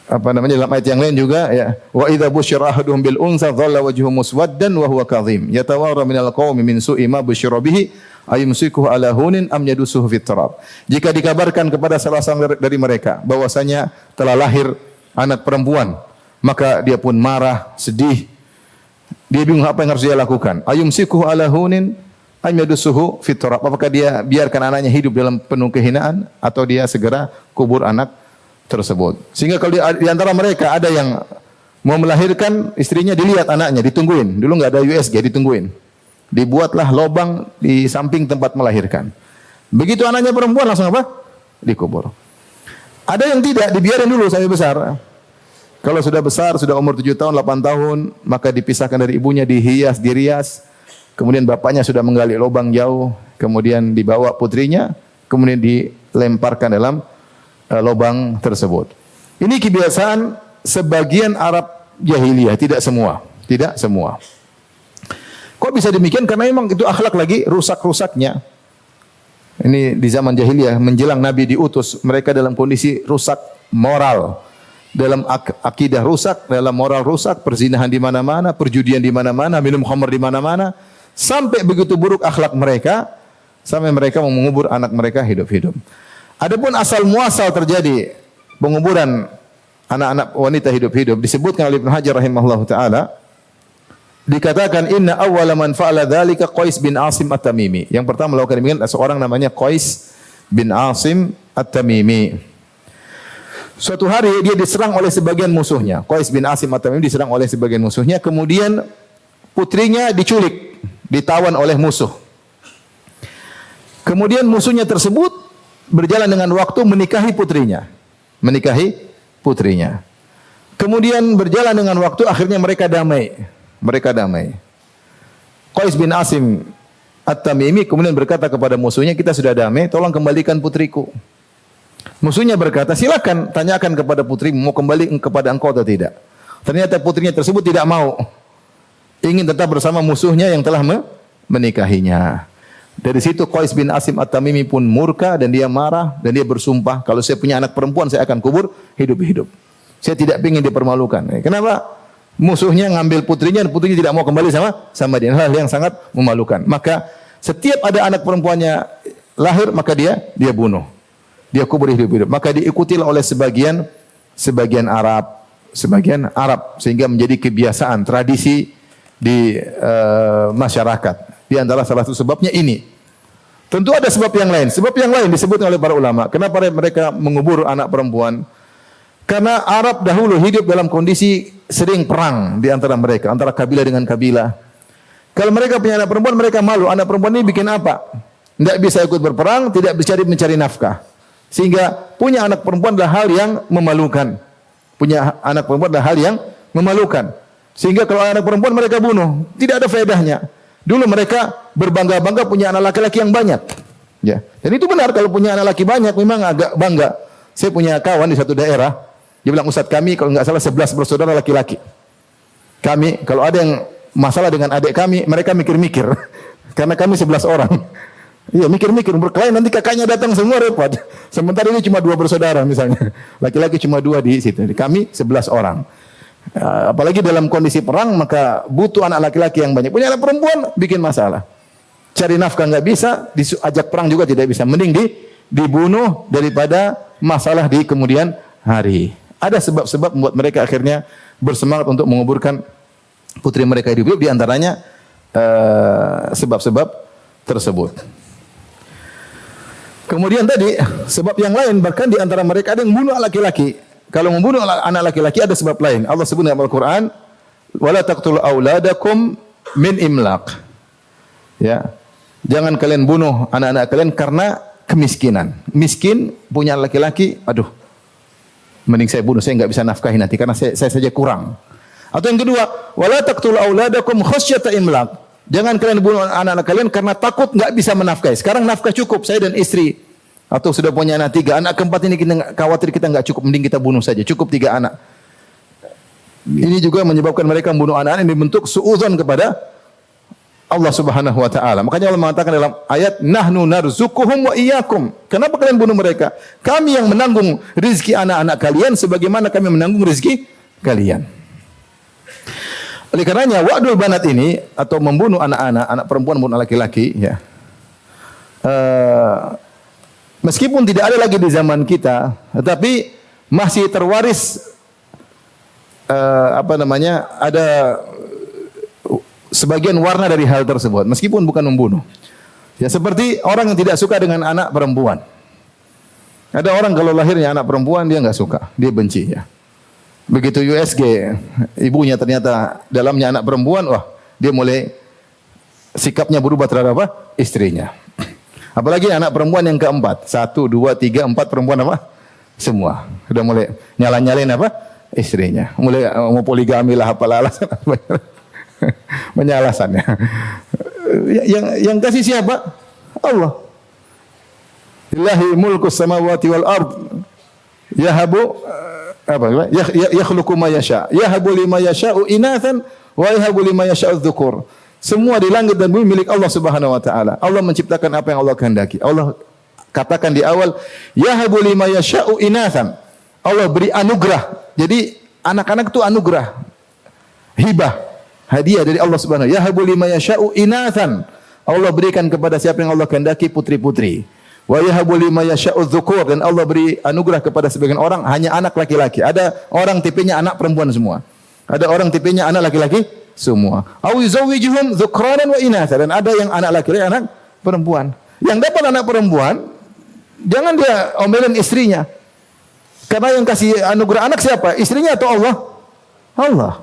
A: dalam ayat yang lain juga ya wa idza busyira ahaduhum bil unsa dhalla wajhuhu muswaddan wa huwa kadhim yatawara minal qaumi min su'i ma busyira bihi ayumsikuhu ala hunin am yadusuhu fit turab. Jika dikabarkan kepada salah seorang dari mereka bahwasanya telah lahir anak perempuan, maka dia pun marah, sedih. Dia bingung apa yang harus dia lakukan. Ayumsikuhu ala hunin am yadusuhu fit turab. Apakah dia biarkan anaknya hidup dalam penuh kehinaan atau dia segera kubur anak tersebut. Sehingga kalau di antara mereka ada yang mau melahirkan, istrinya dilihat anaknya, ditungguin. Dulu enggak ada USG, ditungguin. Dibuatlah lubang di samping tempat melahirkan. Begitu anaknya perempuan langsung apa? Dikubur. Ada yang tidak, dibiarin dulu sampai besar. Kalau sudah besar, sudah umur 7 tahun, 8 tahun, maka dipisahkan dari ibunya, dirias. Kemudian bapaknya sudah menggali lubang jauh, kemudian dibawa putrinya, kemudian dilemparkan dalam lubang tersebut. Ini kebiasaan sebagian Arab jahiliyah, tidak semua. Kok bisa demikian? Karena memang itu akhlak lagi rusak-rusaknya. Ini di zaman jahiliyah menjelang Nabi diutus, mereka dalam kondisi rusak moral, dalam akidah rusak, dalam moral rusak, perzinahan di mana-mana, perjudian di mana-mana, minum khamr di mana-mana, sampai begitu buruk akhlak mereka, sampai mereka mau mengubur anak mereka hidup-hidup. Adapun asal muasal terjadi penguburan anak-anak wanita hidup-hidup disebutkan oleh Ibnu Hajar rahimahullahu taala, dikatakan inna awwala man fa'ala dzalika Qais bin Asim At-Tamimi. Yang pertama melakukan demikian seorang namanya Qais bin Asim At-Tamimi. Suatu hari dia diserang oleh sebagian musuhnya. Qais bin Asim At-Tamimi diserang oleh sebagian musuhnya, kemudian putrinya diculik, ditawan oleh musuh. Kemudian musuhnya tersebut berjalan dengan waktu menikahi putrinya. Kemudian berjalan dengan waktu akhirnya mereka damai. Qais bin Asim At-Tamimi kemudian berkata kepada musuhnya, kita sudah damai, tolong kembalikan putriku. Musuhnya berkata, silakan tanyakan kepada putrimu mau kembali kepada engkau atau tidak. Ternyata putrinya tersebut tidak mau. Ingin tetap bersama musuhnya yang telah menikahinya. Dari situ Qais bin Asim At-Tamimi pun murka dan dia marah dan dia bersumpah, kalau saya punya anak perempuan saya akan kubur hidup-hidup. Saya tidak ingin dipermalukan. Kenapa? Musuhnya ngambil putrinya dan putrinya tidak mau kembali sama dia. Hal yang sangat memalukan. Maka setiap ada anak perempuannya lahir maka dia bunuh. Dia kubur hidup-hidup. Maka diikutilah oleh sebagian Arab sehingga menjadi kebiasaan, tradisi di masyarakat. Di antara salah satu sebabnya ini. Tentu ada sebab yang lain. Sebab yang lain disebutkan oleh para ulama. Kenapa mereka mengubur anak perempuan? Karena Arab dahulu hidup dalam kondisi sering perang di antara mereka, antara kabilah dengan kabilah. Kalau mereka punya anak perempuan, mereka malu. Anak perempuan ini bikin apa? Tidak bisa ikut berperang, tidak bisa mencari nafkah. Sehingga punya anak perempuan adalah hal yang memalukan. Punya anak perempuan adalah hal yang memalukan. Sehingga kalau anak perempuan mereka bunuh, tidak ada faedahnya. Dulu mereka berbangga-bangga punya anak laki-laki yang banyak. Ya. Dan itu benar, kalau punya anak laki banyak memang agak bangga. Saya punya kawan di satu daerah, dia bilang, Ustaz, kami kalau enggak salah 11 bersaudara laki-laki. Kami kalau ada yang masalah dengan adik kami, mereka mikir-mikir. Karena kami 11 orang. Iya, mikir-mikir, berkelahi nanti kakaknya datang semua repot. Sementara ini cuma 2 bersaudara misalnya. Laki-laki cuma 2 di situ. Kami 11 orang. Apalagi dalam kondisi perang, maka butuh anak laki-laki yang banyak. Punya anak perempuan, bikin masalah. Cari nafkah nggak bisa, diajak perang juga tidak bisa. Mending dibunuh daripada masalah di kemudian hari. Ada sebab-sebab membuat mereka akhirnya bersemangat untuk menguburkan putri mereka hidup-hidup. Di antaranya sebab-sebab tersebut. Kemudian tadi sebab yang lain, bahkan di antara mereka ada yang membunuh laki-laki. Kalau membunuh anak laki-laki ada sebab lain. Allah sebut dalam Al-Qur'an, "Wala taqtulu auladakum min imlaq." Ya. Jangan kalian bunuh anak-anak kalian karena kemiskinan. Miskin punya laki-laki, aduh. Mending saya bunuh, saya enggak bisa nafkahi nanti karena saya saja kurang. Atau yang kedua, "Wala taqtulu auladakum khasyata imlaq." Jangan kalian bunuh anak-anak kalian karena takut enggak bisa menafkahi. Sekarang nafkah cukup, saya dan istri. Atau sudah punya anak 3, anak keempat ini kita khawatir kita enggak cukup, mending kita bunuh saja. Cukup 3 anak. Ini juga menyebabkan mereka membunuh anak-anak yang dibentuk suudzon kepada Allah Subhanahu wa taala. Makanya Allah mengatakan dalam ayat, "Nahnu narzuquhum wa iyyakum." Kenapa kalian bunuh mereka? Kami yang menanggung rezeki anak-anak kalian sebagaimana kami menanggung rezeki kalian. Oleh karenanya wa'dul banat ini atau membunuh anak-anak, anak perempuan membunuh laki-laki, ya. Meskipun tidak ada lagi di zaman kita, tetapi masih terwaris ada sebagian warna dari hal tersebut, meskipun bukan membunuh. Ya, seperti orang yang tidak suka dengan anak perempuan. Ada orang kalau lahirnya anak perempuan dia enggak suka, dia benci, ya. Begitu USG, ibunya ternyata dalamnya anak perempuan, wah, dia mulai sikapnya berubah terhadap apa? Istrinya. Apalagi anak perempuan yang keempat, 1, 2, 3, 4 perempuan apa? Semua. Sudah mulai nyala-nyalain apa? Istrinya. Mulai mau poligami lah, apalah alasan. Banyak alasannya. Yang kasih siapa? Allah. Lillahi mulku samawati wal ard. Yahabu yakhluqu ma yasha. Yahabu lima yasha'u inathan wa yahabu lima yasha'u dzukur. Semua di langit dan bumi milik Allah Subhanahu wa taala. Allah menciptakan apa yang Allah kehendaki. Allah katakan di awal, yahabu lima yasha'u inathan. Allah beri anugerah. Jadi anak-anak itu anugerah. Hibah, hadiah dari Allah Subhanahu. Yahabu lima yasha'u inathan. Allah berikan kepada siapa yang Allah kehendaki putri-putri. Wa yahabu liman yasha'u dzukur, dan Allah beri anugerah kepada sebagian orang hanya anak laki-laki. Ada orang tipenya anak perempuan semua. Ada orang tipenya anak laki-laki semua. Aw yuzawwijuhum dzukranan wa inatha, dan ada yang anak laki-laki, anak perempuan. Yang dapat anak perempuan jangan dia omelin istrinya. Karena yang kasih anugerah anak siapa? Istrinya atau Allah? Allah.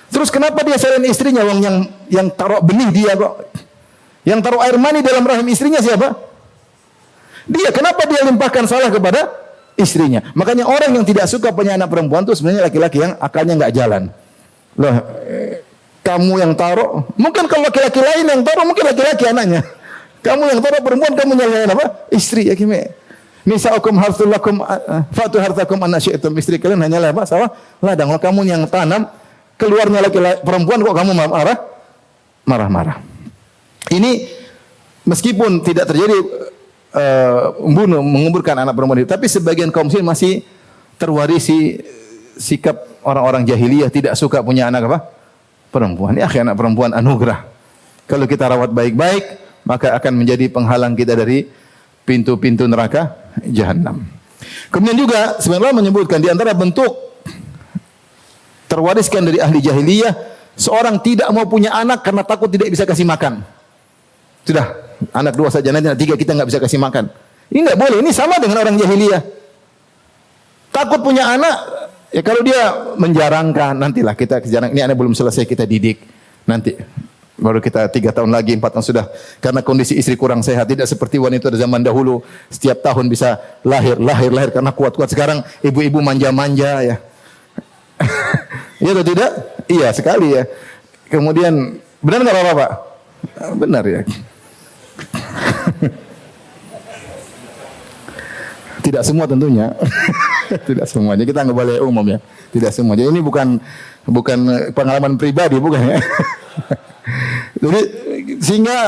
A: Terus kenapa dia salahin istrinya? Wong yang taruh benih dia kok. Yang taruh air mani dalam rahim istrinya siapa? Dia. Kenapa dia limpahkan salah kepada istrinya? Makanya orang yang tidak suka punya anak perempuan itu sebenarnya laki-laki yang akalnya enggak jalan. Loh, kamu yang taruh, mungkin kalau laki-laki lain yang taruh, mungkin laki-laki anaknya. Kamu yang taruh perempuan, kamu nyalahin apa? Istri, ya gimana? Nisa'ukum harthul lakum fatu harthakum anna syi'tum. Istri kalian hanyalah apa? Sawah ladang. Kalau kamu yang tanam, keluarnya laki-laki perempuan kok kamu marah-marah. Ini meskipun tidak terjadi menguburkan anak perempuan itu, tapi sebagian kaum muslim masih terwarisi sikap orang-orang jahiliyah, tidak suka punya anak apa? Perempuan. Ya, anak perempuan anugerah. Kalau kita rawat baik-baik, maka akan menjadi penghalang kita dari pintu-pintu neraka Jahannam. Kemudian juga sebenarnya menyebutkan di antara bentuk terwariskan dari ahli jahiliyah, seorang tidak mau punya anak karena takut tidak bisa kasih makan. Sudah, anak 2 saja, nanti anak 3 kita nggak bisa kasih makan. Ini nggak boleh, ini sama dengan orang jahiliyah. Takut punya anak, ya kalau dia menjarangkan, nantilah kita jarang, ini anak belum selesai kita didik, nanti baru kita 3 tahun lagi, 4 tahun sudah. Karena kondisi istri kurang sehat, tidak seperti wanita di zaman dahulu, setiap tahun bisa lahir karena kuat-kuat. Sekarang ibu-ibu manja-manja ya. Iya atau tidak? Iya sekali ya. Kemudian benar nggak Bapak? Benar ya. Tidak semua tentunya. Tidak semuanya. Kita nggak boleh umum ya. Tidak semua. Jadi ini bukan pengalaman pribadi, bukan ya. Jadi sehingga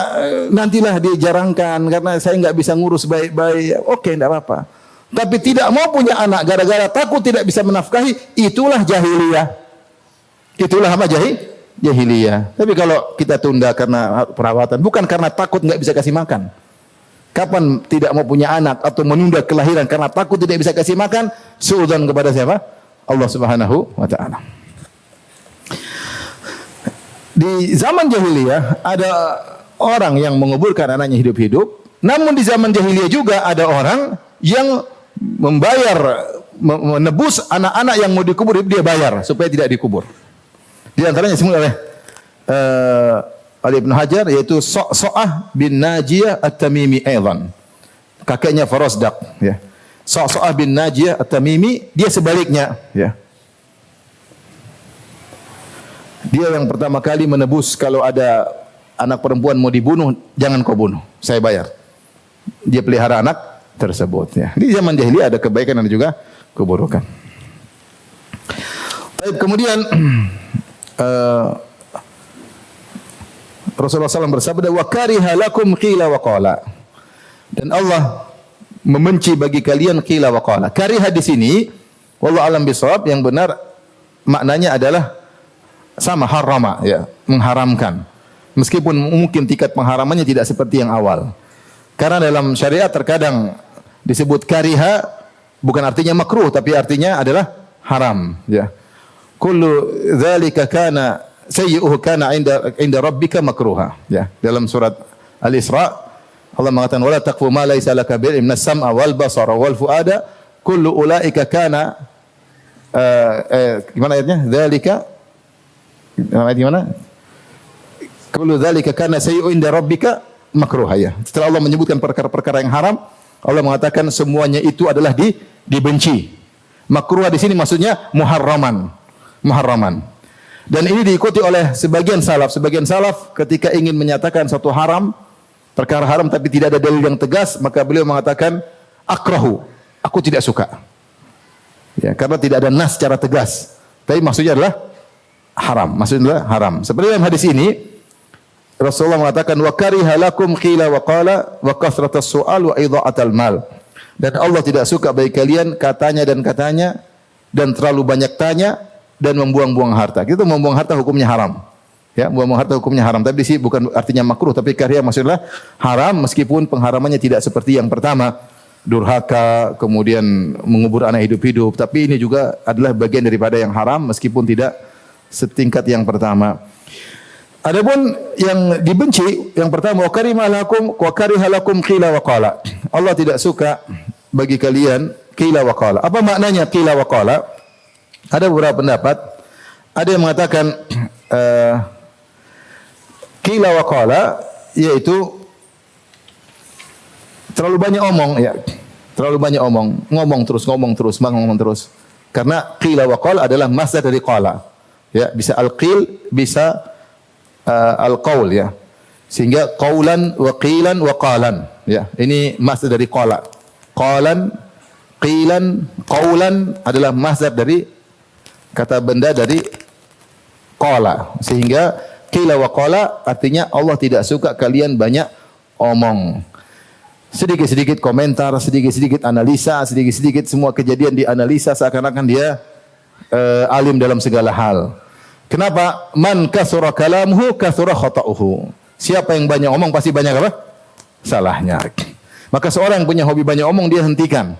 A: nantilah dijarangkan karena saya nggak bisa ngurus baik-baik. Oke, enggak apa-apa. Tapi tidak mau punya anak gara-gara takut tidak bisa menafkahi, itulah jahiliyah. Itulah apa jahiliyah. Tapi kalau kita tunda karena perawatan, bukan karena takut nggak bisa kasih makan. Kapan tidak mau punya anak atau menunda kelahiran karena takut tidak bisa kasih makan, suudzon kepada siapa? Allah Subhanahu wa taala. Di zaman jahiliyah ada orang yang menguburkan anaknya hidup-hidup, namun di zaman jahiliyah juga ada orang yang membayar, menebus anak-anak yang mau dikubur, dia bayar supaya tidak dikubur. Di antaranya disebut oleh Ali Ibn Hajar, yaitu So'ah bin Najiyah At-Tamimi Aidan, kakeknya Farosdak ya. So'ah bin Najiyah At-Tamimi, dia sebaliknya ya. Dia yang pertama kali menebus kalau ada anak perempuan mau dibunuh, jangan kau bunuh, saya bayar. Dia pelihara anak tersebut ya. Di zaman jahiliyah ada kebaikan dan juga keburukan. Kemudian Rasulullah SAW bersabda, wa kariha lakum qila wa qala. Dan Allah membenci bagi kalian qila wa qala. Kariha di sini wallahu alam bisawab, yang benar maknanya adalah sama, harama ya, mengharamkan. Meskipun mungkin tingkat pengharamannya tidak seperti yang awal. Karena dalam syariat terkadang disebut kariha bukan artinya makruh tapi artinya adalah haram ya. Kullu dzalika kana sayyi'uhu kana 'inda rabbika makruha ya. Dalam surat Al-Isra Allah mengatakan wala taqfu ma laysa laka bi'ilm innas sam'a wal basara wal fuada kullu ulaika kana gimana ayatnya? Dzalika gimana? Kullu dzalika kana sayyi'un 'inda rabbika makruha ya. Setelah Allah menyebutkan perkara-perkara yang haram, Allah mengatakan semuanya itu adalah dibenci. Makruh di sini maksudnya muharraman. Muharraman. Dan ini diikuti oleh sebagian salaf. Sebagian salaf ketika ingin menyatakan satu haram, perkara haram tapi tidak ada dalil yang tegas, maka beliau mengatakan akrahu, aku tidak suka. Ya, karena tidak ada nas secara tegas. Tapi maksudnya adalah haram. Maksudnya adalah haram. Seperti dalam hadis ini Rasulullah mengatakan wa kariha lakum qila wa qala wa kasratas su'al wa idha'atal mal. Dan Allah tidak suka bagi kalian katanya dan terlalu banyak tanya dan membuang-buang harta. Itu membuang harta hukumnya haram. Ya, membuang harta hukumnya haram. Tapi di sini bukan artinya makruh, tapi kariha maksudnya haram meskipun pengharamannya tidak seperti yang pertama, durhaka, kemudian mengubur anak hidup-hidup. Tapi ini juga adalah bagian daripada yang haram meskipun tidak setingkat yang pertama. Adapun yang dibenci, yang pertama wa kariha lakum qila wa qala. Allah tidak suka bagi kalian qila wa qala. Apa maknanya qila wa qala? Ada beberapa pendapat. Ada yang mengatakan qila wa qala yaitu terlalu banyak omong ya. Terlalu banyak ngomong terus. Karena qila wa qala adalah masdar dari qala. Ya, bisa al-qil, bisa al-qaul ya. Sehingga qaulan wa qilan wa qalan ya. Ini masdar dari qala. Qalan, qilan, qaulan adalah masdar dari kata benda dari qala. Sehingga qila wa qala artinya Allah tidak suka kalian banyak omong. Sedikit-sedikit komentar, sedikit-sedikit analisa, sedikit-sedikit semua kejadian dianalisa seakan-akan dia alim dalam segala hal. Kenapa? Man kasura kalamuhu kasura khata'uhu. Siapa yang banyak omong pasti banyak apa? Salahnya. Maka seorang yang punya hobi banyak omong dia hentikan.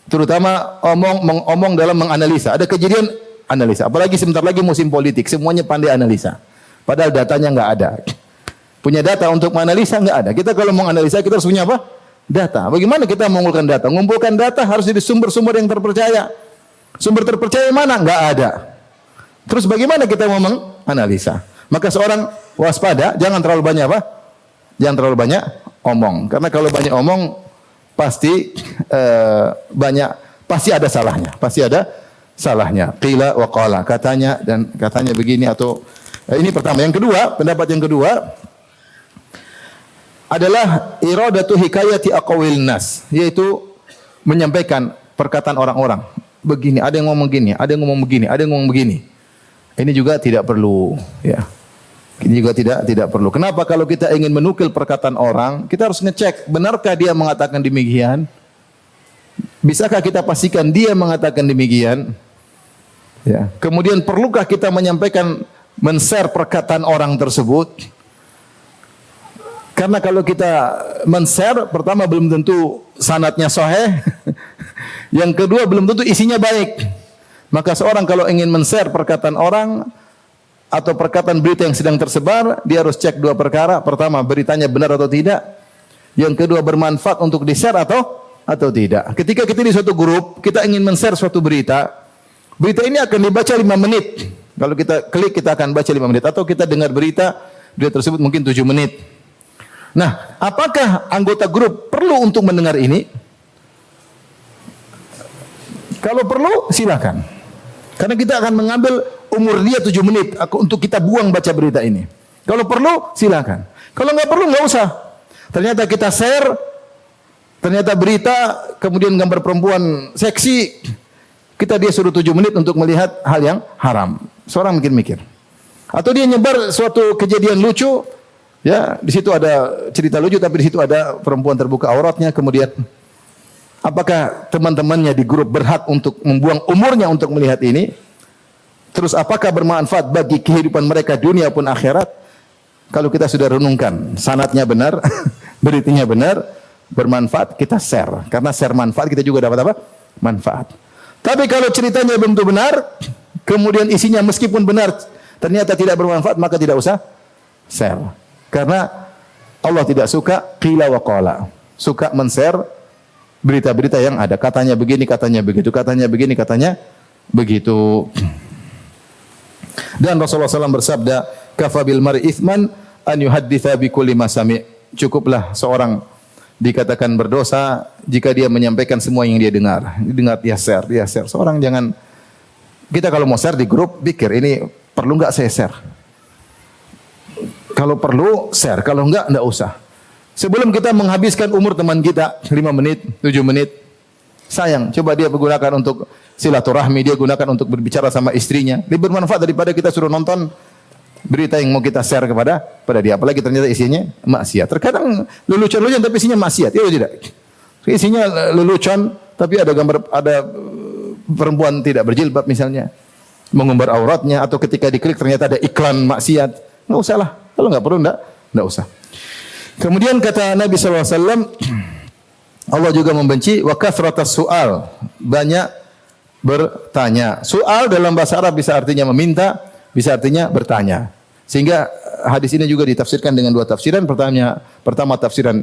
A: Terutama mengomong dalam menganalisa. Ada kejadian analisa. Apalagi sebentar lagi musim politik, semuanya pandai analisa. Padahal datanya enggak ada. Punya data untuk menganalisa enggak ada. Kita kalau mau analisa kita harus punya apa? Data. Bagaimana kita mengumpulkan data? Mengumpulkan data harus dari sumber-sumber yang terpercaya. Sumber terpercaya mana? Enggak ada. Terus bagaimana kita mau menganalisa? Maka seorang waspada, jangan terlalu banyak apa? Jangan terlalu banyak omong. Karena kalau banyak omong pasti pasti ada salahnya. Pasti ada salahnya. Qila wa qala, katanya dan katanya begini atau ini pertama. Yang kedua, pendapat yang kedua adalah iradatu hikayati aqwil nas, yaitu menyampaikan perkataan orang-orang. Begini, ada yang ngomong begini, ada yang ngomong begini, ada yang ngomong begini. Ini juga tidak perlu, ya. Ini juga tidak perlu. Kenapa? Kalau kita ingin menukil perkataan orang, kita harus ngecek benarkah dia mengatakan demikian? Bisakah kita pastikan dia mengatakan demikian? Ya. Kemudian perlukah kita menyampaikan men-share perkataan orang tersebut? Karena kalau kita men-share, pertama belum tentu sanadnya sahih. Yang kedua belum tentu isinya baik. Maka seorang kalau ingin men-share perkataan orang atau perkataan berita yang sedang tersebar, dia harus cek dua perkara. Pertama, beritanya benar atau tidak. Yang kedua, bermanfaat untuk di-share atau tidak. Ketika kita di suatu grup, kita ingin men-share suatu berita, berita ini akan dibaca 5 menit. Kalau kita klik, kita akan baca 5 menit. Atau kita dengar berita tersebut mungkin 7 menit. Nah, apakah anggota grup perlu untuk mendengar ini? Kalau perlu, silakan. Karena kita akan mengambil umur dia 7 menit untuk kita buang baca berita ini. Kalau perlu, silakan. Kalau nggak perlu, nggak usah. Ternyata kita share, ternyata berita, kemudian gambar perempuan seksi, dia suruh 7 menit untuk melihat hal yang haram. Seorang mikir-mikir. Atau dia nyebar suatu kejadian lucu, ya, di situ ada cerita lucu, tapi di situ ada perempuan terbuka auratnya. Kemudian, apakah teman-temannya di grup berhak untuk membuang umurnya untuk melihat ini? Terus apakah bermanfaat bagi kehidupan mereka dunia pun akhirat? Kalau kita sudah renungkan, sanadnya benar, beritanya benar, bermanfaat, kita share. Karena share manfaat, kita juga dapat apa? Manfaat. Tapi kalau ceritanya belum tentu benar, kemudian isinya meskipun benar, ternyata tidak bermanfaat, maka tidak usah share. Karena Allah tidak suka qila wa qala. Suka men-share berita-berita yang ada. Katanya begini, katanya begitu, katanya begini, katanya begitu. Dan Rasulullah SAW bersabda, kafa bil mar'i ithman an yuhadditha bi kulli ma sami'. Cukuplah seorang dikatakan berdosa jika dia menyampaikan semua yang dia dengar. Dengar dia share. Seorang jangan, kita kalau mau share di grup, pikir ini perlu enggak saya share? Kalau perlu share, kalau enggak usah. Sebelum kita menghabiskan umur teman kita 5 menit, 7 menit, sayang, coba dia gunakan untuk silaturahmi, dia gunakan untuk berbicara sama istrinya. Lebih bermanfaat daripada kita suruh nonton berita yang mau kita share kepada dia. Apalagi ternyata isinya maksiat. Terkadang lelucon-lelucon tapi isinya maksiat. Ya tidak. Isinya lelucon tapi ada gambar, ada perempuan tidak berjilbab misalnya, mengumbar auratnya, atau ketika diklik ternyata ada iklan maksiat. Enggak usah lah. Kalau enggak perlu enggak usah. Kemudian kata Nabi SAW, Allah juga membenci wa kathratas su'al, banyak bertanya. Soal dalam bahasa Arab bisa artinya meminta, bisa artinya bertanya. Sehingga hadis ini juga ditafsirkan dengan 2 tafsiran. Pertama tafsiran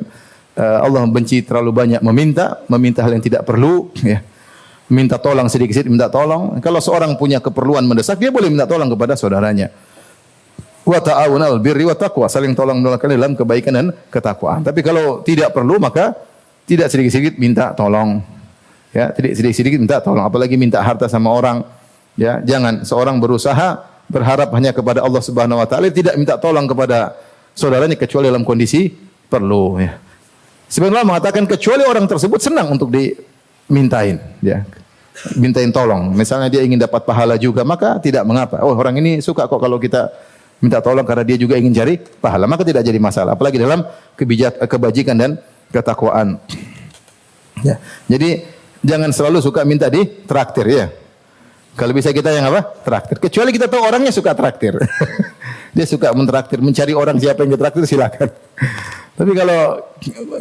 A: Allah membenci terlalu banyak meminta hal yang tidak perlu, ya. Minta tolong sedikit-sedikit, minta tolong. Kalau seorang punya keperluan mendesak, dia boleh minta tolong kepada saudaranya. Wa ta'awunal birri wa taqwa, saling tolong menolong dalam kebaikan dan ketakwaan. Tapi kalau tidak perlu, maka tidak sedikit-sedikit minta tolong. Ya, sedikit-sedikit minta tolong, apalagi minta harta sama orang. Ya, jangan seorang berusaha berharap hanya kepada Allah Subhanahu wa taala, tidak minta tolong kepada saudaranya kecuali dalam kondisi perlu, ya. Sebenarnya mengatakan kecuali orang tersebut senang untuk dimintain, ya. Mintain tolong. Misalnya dia ingin dapat pahala juga, maka tidak mengapa. Oh, orang ini suka kok kalau kita minta tolong karena dia juga ingin cari pahala, maka tidak jadi masalah. Apalagi dalam kebajikan dan ketakwaan. Ya. Jadi jangan selalu suka minta di traktir, ya. Kalau bisa kita yang apa? Traktir. Kecuali kita tahu orangnya suka traktir. Dia suka mentraktir, mencari orang siapa yang ditraktir, silakan. Tapi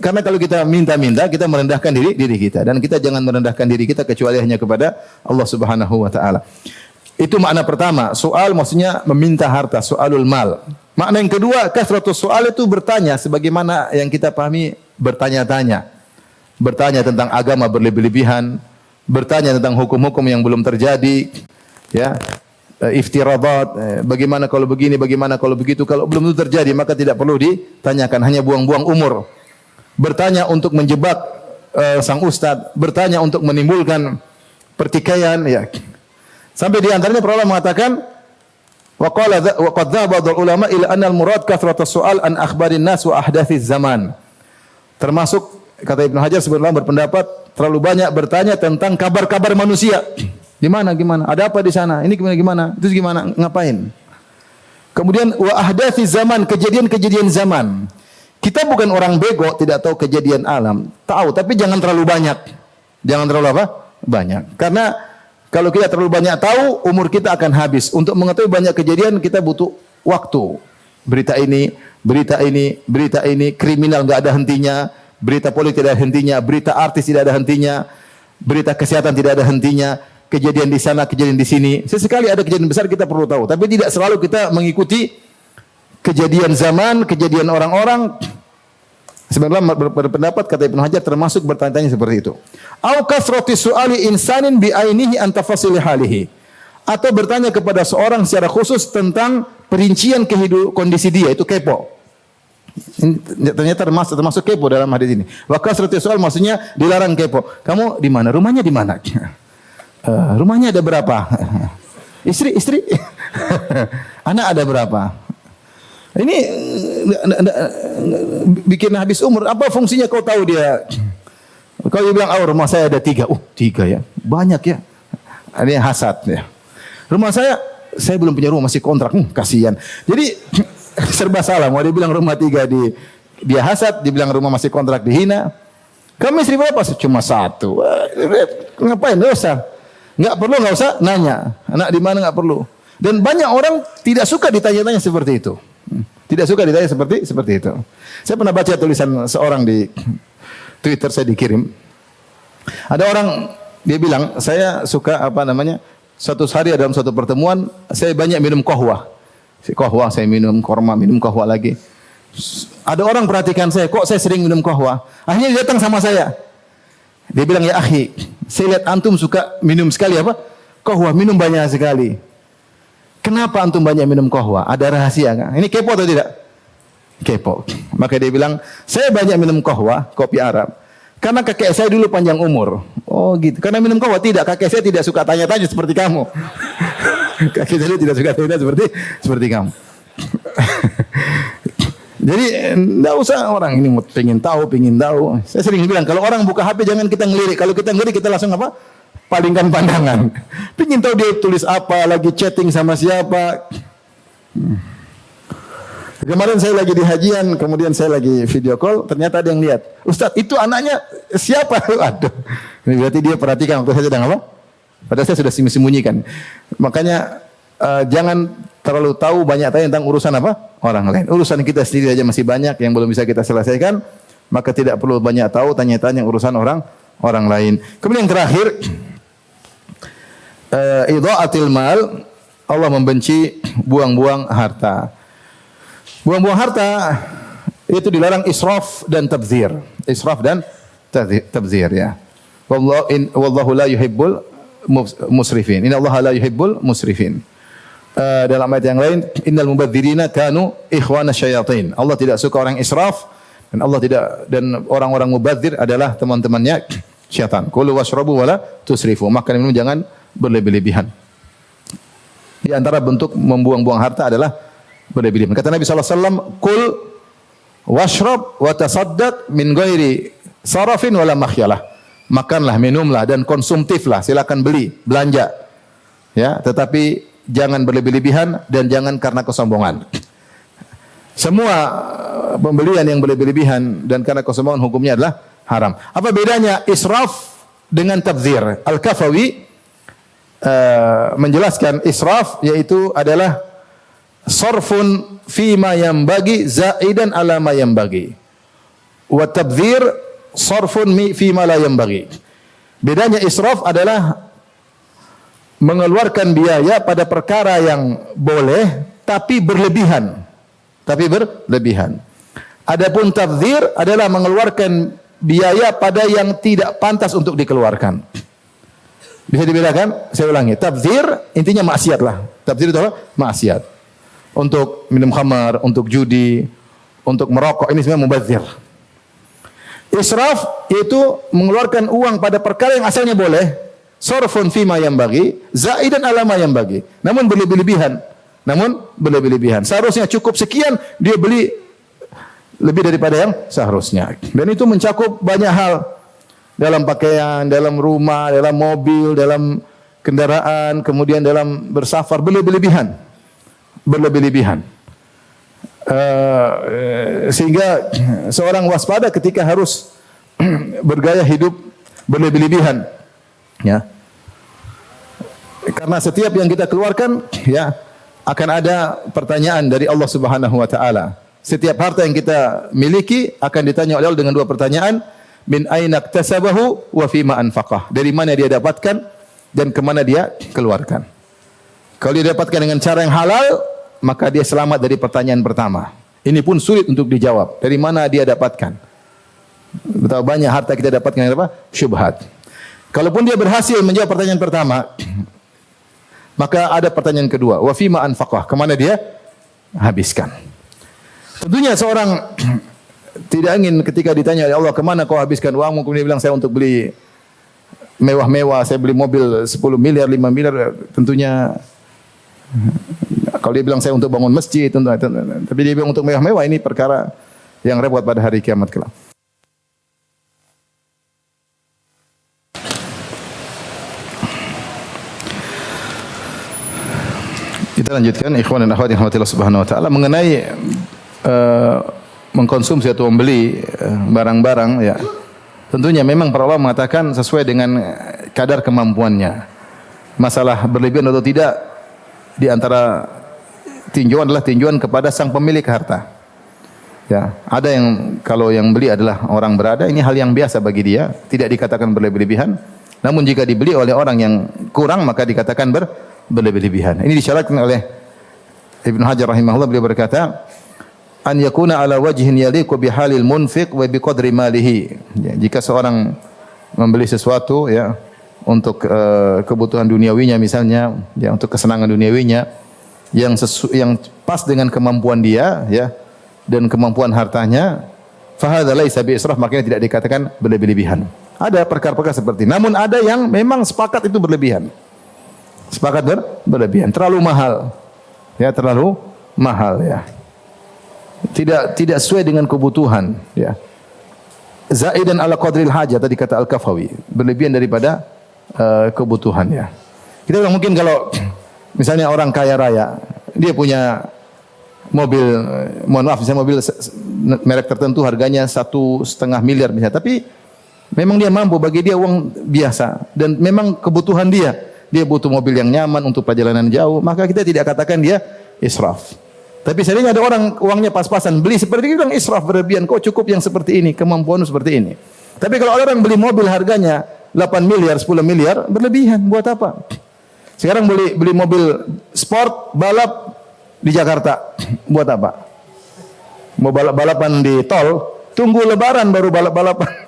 A: karena kalau kita minta-minta, kita merendahkan diri kita, dan kita jangan merendahkan diri kita kecuali hanya kepada Allah Subhanahu wa taala. Itu makna pertama. Soal maksudnya meminta harta, soalul mal. Makna yang kedua, kasratus soal itu bertanya, sebagaimana yang kita pahami bertanya-tanya. Bertanya tentang agama berlebih-lebihan, bertanya tentang hukum-hukum yang belum terjadi, ya. Iftiradat, bagaimana kalau begini, bagaimana kalau begitu, kalau belum itu terjadi maka tidak perlu ditanyakan, hanya buang-buang umur. Bertanya untuk menjebak sang ustaz, bertanya untuk menimbulkan pertikaian, ya. Sampai di antaranya para ulama mengatakan wa qad dhahaba ulama ila anna al-murad kathratus su'al an akhbarin nas wa ahdathiz zaman. Termasuk kata Ibnu Hajar sebenarnya berpendapat terlalu banyak bertanya tentang kabar-kabar manusia. Gimana? Ada apa di sana? Ini gimana? Itu gimana? Ngapain? Kemudian wa ahdathiz zaman, kejadian-kejadian zaman. Kita bukan orang bego, tidak tahu kejadian alam. Tahu, tapi jangan terlalu banyak. Jangan terlalu apa? Banyak. Karena kalau kita terlalu banyak tahu, umur kita akan habis. Untuk mengetahui banyak kejadian, kita butuh waktu. Berita ini, kriminal nggak ada hentinya, berita politik tidak ada hentinya, berita artis tidak ada hentinya, berita kesehatan tidak ada hentinya, kejadian di sana, kejadian di sini. Sesekali ada kejadian besar kita perlu tahu, tapi tidak selalu kita mengikuti kejadian zaman, kejadian orang-orang. Sebenarnya berpendapat kata Ibnu Hajar termasuk bertanya-tanya seperti itu. Au kasrati su'ali insanin bi ainihi an tafasil halihi. Atau bertanya kepada seorang secara khusus tentang perincian kondisi dia, itu kepo. Ternyata termasuk kepo dalam hadis ini. Wa kasrati su'al maksudnya dilarang kepo. Kamu di mana? Rumahnya di mana? Rumahnya ada berapa? Istri? Anak ada berapa? Ini bikin habis umur. Apa fungsinya kau tahu dia? Kalau dia bilang, rumah saya ada 3. 3 ya? Banyak ya? Ini hasad ya. Rumah saya belum punya rumah, masih kontrak. Kasihan. Jadi serba salah. Mau dia bilang rumah 3 dia hasad, dia bilang rumah masih kontrak dihina. Kamu istri berapa? Cuma 1. Ngapain? Nggak usah nanya. Anak di mana nggak perlu. Dan banyak orang tidak suka ditanya-tanya seperti itu. Tidak suka ditanya seperti itu. Saya pernah baca tulisan seorang di Twitter, saya dikirim. Ada orang dia bilang, saya suka suatu hari dalam suatu pertemuan saya banyak minum qahwah. Saya minum korma, minum qahwah lagi. Ada orang perhatikan saya, kok saya sering minum qahwah. Akhirnya dia datang sama saya. Dia bilang, ya akhi, saya lihat antum suka minum sekali qahwah, minum banyak sekali. Kenapa antum banyak minum qahwah? Ada rahasia kan? Ini kepo atau tidak? Kepo. Maka dia bilang, saya banyak minum qahwah, kopi Arab, karena kakek saya dulu panjang umur. Oh gitu. Karena minum qahwah tidak, kakek saya tidak suka tanya-tanya seperti kamu. Kakek saya tidak suka tanya seperti kamu. Jadi enggak usah orang ini pengen tahu. Saya sering bilang kalau orang buka HP jangan kita ngelirik. Kalau kita ngelirik kita langsung palingkan pandangan. Pengen tahu dia tulis apa, lagi chatting sama siapa. Kemarin saya lagi di hajian, kemudian saya lagi video call, ternyata ada yang lihat. Ustaz, itu anaknya siapa? Aduh. Ini berarti dia perhatikan waktu saya sedang apa? Padahal saya sudah sembunyikan. Makanya jangan terlalu tahu banyak tanya tentang urusan orang lain. Urusan kita sendiri aja masih banyak yang belum bisa kita selesaikan, maka tidak perlu banyak tahu tanya-tanya urusan orang lain. Kemudian yang terakhir, idha'atil mal, Allah membenci buang-buang harta. Buang-buang harta itu dilarang israf dan tabdzir. Israf dan tabdzir ya. Wallahu la yuhibbul musrifin. Inna Allah la yuhibbul musrifin. Dalam ayat yang lain, innal mubadzirina kanu ikhwana syayatin. Allah tidak suka orang israf dan orang-orang mubadzir adalah teman-temannya syaitan. Kulu washrabu wala tusrifu. Makan minum jangan berlebih-lebihan. Di antara bentuk membuang-buang harta adalah berlebih-lebihan. Kata Nabi sallallahu alaihi wasallam, "Kul washrab wa tasaddaq min ghairi sarafin wala makhyalah." Makanlah, minumlah dan konsumtiflah. Silakan beli, belanja. Ya, tetapi jangan berlebih-lebihan dan jangan karena kesombongan. Semua pembelian yang berlebih-lebihan dan karena kesombongan hukumnya adalah haram. Apa bedanya israf dengan tabdzir? Al-Kafawi menjelaskan israf yaitu adalah sarfun fima yanbaghi zaidan ala ma yanbaghi. wa tabdzir sarfun fi ma la yanbaghi. Bedanya israf adalah mengeluarkan biaya pada perkara yang boleh tapi berlebihan. Tapi berlebihan. Adapun tabdzir adalah mengeluarkan biaya pada yang tidak pantas untuk dikeluarkan. Bisa dibedakan? Saya ulangi. Tabdzir intinya maksiat lah. Tabdzir itu apa? Maksiat. Untuk minum khamar, untuk judi, untuk merokok, ini sebenarnya mubadzir. Israf yaitu mengeluarkan uang pada perkara yang asalnya boleh, sarfun fima yanbaghi, zaidan ala ma yanbaghi. Namun berlebih-lebihan. Seharusnya cukup sekian, dia beli lebih daripada yang seharusnya. Dan itu mencakup banyak hal. Dalam pakaian, dalam rumah, dalam mobil, dalam kendaraan, kemudian dalam bersafar, berlebih-lebihan. Sehingga seorang waspada ketika harus bergaya hidup berlebih-lebihan, ya. Karena setiap yang kita keluarkan, ya, akan ada pertanyaan dari Allah Subhanahu wa taala. Setiap harta yang kita miliki akan ditanya oleh Allah dengan dua pertanyaan, min aina iktasabahu wa fima anfaqah. Dari mana dia dapatkan dan kemana dia keluarkan. Kalau dia dapatkan dengan cara yang halal, maka dia selamat dari pertanyaan pertama. Ini pun sulit untuk dijawab. Dari mana dia dapatkan? Betapa banyak harta kita dapatkan apa? Syubhat. Kalaupun dia berhasil menjawab pertanyaan pertama, maka ada pertanyaan kedua. Wa fima anfaqah. Kemana dia habiskan? Tentunya seorang tidak ingin ketika ditanya oleh Allah, kemana kau habiskan uangmu? Kemudian dia bilang, saya untuk beli mewah-mewah, saya beli mobil 10 miliar, 5 miliar. Tentunya kalau dia bilang saya untuk bangun masjid, tapi dia bilang untuk mewah-mewah, ini perkara yang repot pada hari kiamat kelak. Kita lanjutkan, ikhwan dan akhwat yang rahmatillah subhanahu wa ta'ala, mengenai mengkonsumsi atau membeli barang-barang, ya. Tentunya memang para ulama mengatakan sesuai dengan kadar kemampuannya. Masalah berlebihan atau tidak di antara tinjauan adalah tinjauan kepada sang pemilik harta. Ya, ada yang kalau yang beli adalah orang berada, ini hal yang biasa bagi dia, tidak dikatakan berlebihan. Namun jika dibeli oleh orang yang kurang, maka dikatakan berlebihan. Ini disyaratkan oleh Ibnu Hajar rahimahullah, beliau berkata, an yakuna ala wajhin yaliqu bihalil munfiq wa biqadri malihi. Ya, jika seorang membeli sesuatu, ya, untuk kebutuhan duniawinya misalnya, ya, untuk kesenangan duniawinya yang pas dengan kemampuan dia, ya, dan kemampuan hartanya, fa hadza laisa bi israf, makanya tidak dikatakan berlebihan. Ada perkara-perkara seperti ini. Namun ada yang memang sepakat itu berlebihan. Sepakat berlebihan, terlalu mahal. Ya, terlalu mahal, ya. Tidak sesuai dengan kebutuhan, ya. Zaidan ala qadril hajah, tadi kata Al-Kafawi, berlebihan daripada kebutuhan, ya. Kita bilang mungkin kalau misalnya orang kaya raya, dia punya mobil, mohon maaf, misalnya mobil merek tertentu harganya 1,5 miliar misalnya, tapi memang dia mampu, bagi dia uang biasa dan memang kebutuhan dia butuh mobil yang nyaman untuk perjalanan jauh, maka kita tidak katakan dia israf. Tapi seringnya ada orang uangnya pas-pasan, beli seperti itu, bilang israf, berlebihan, kok cukup yang seperti ini, kemampuan seperti ini. Tapi kalau ada orang beli mobil harganya 8 miliar, 10 miliar, berlebihan, buat apa? Sekarang beli mobil sport, balap di Jakarta, buat apa? Mau balap-balapan di tol, tunggu lebaran baru balap-balapan.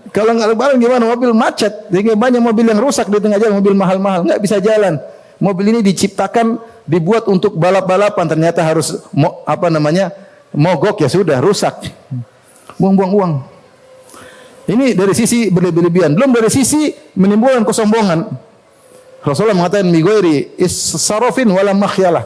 A: Kalau nggak lebaran gimana? Mobil macet, sehingga banyak mobil yang rusak di tengah jalan, mobil mahal-mahal, nggak bisa jalan. Mobil ini diciptakan, dibuat untuk balap-balapan, ternyata harus mogok, ya sudah, rusak. Buang-buang uang. Ini dari sisi berlebihan, belum dari sisi menimbulkan kesombongan. Rasulullah mengatakan mighairi is-sarafin wala makhyalah.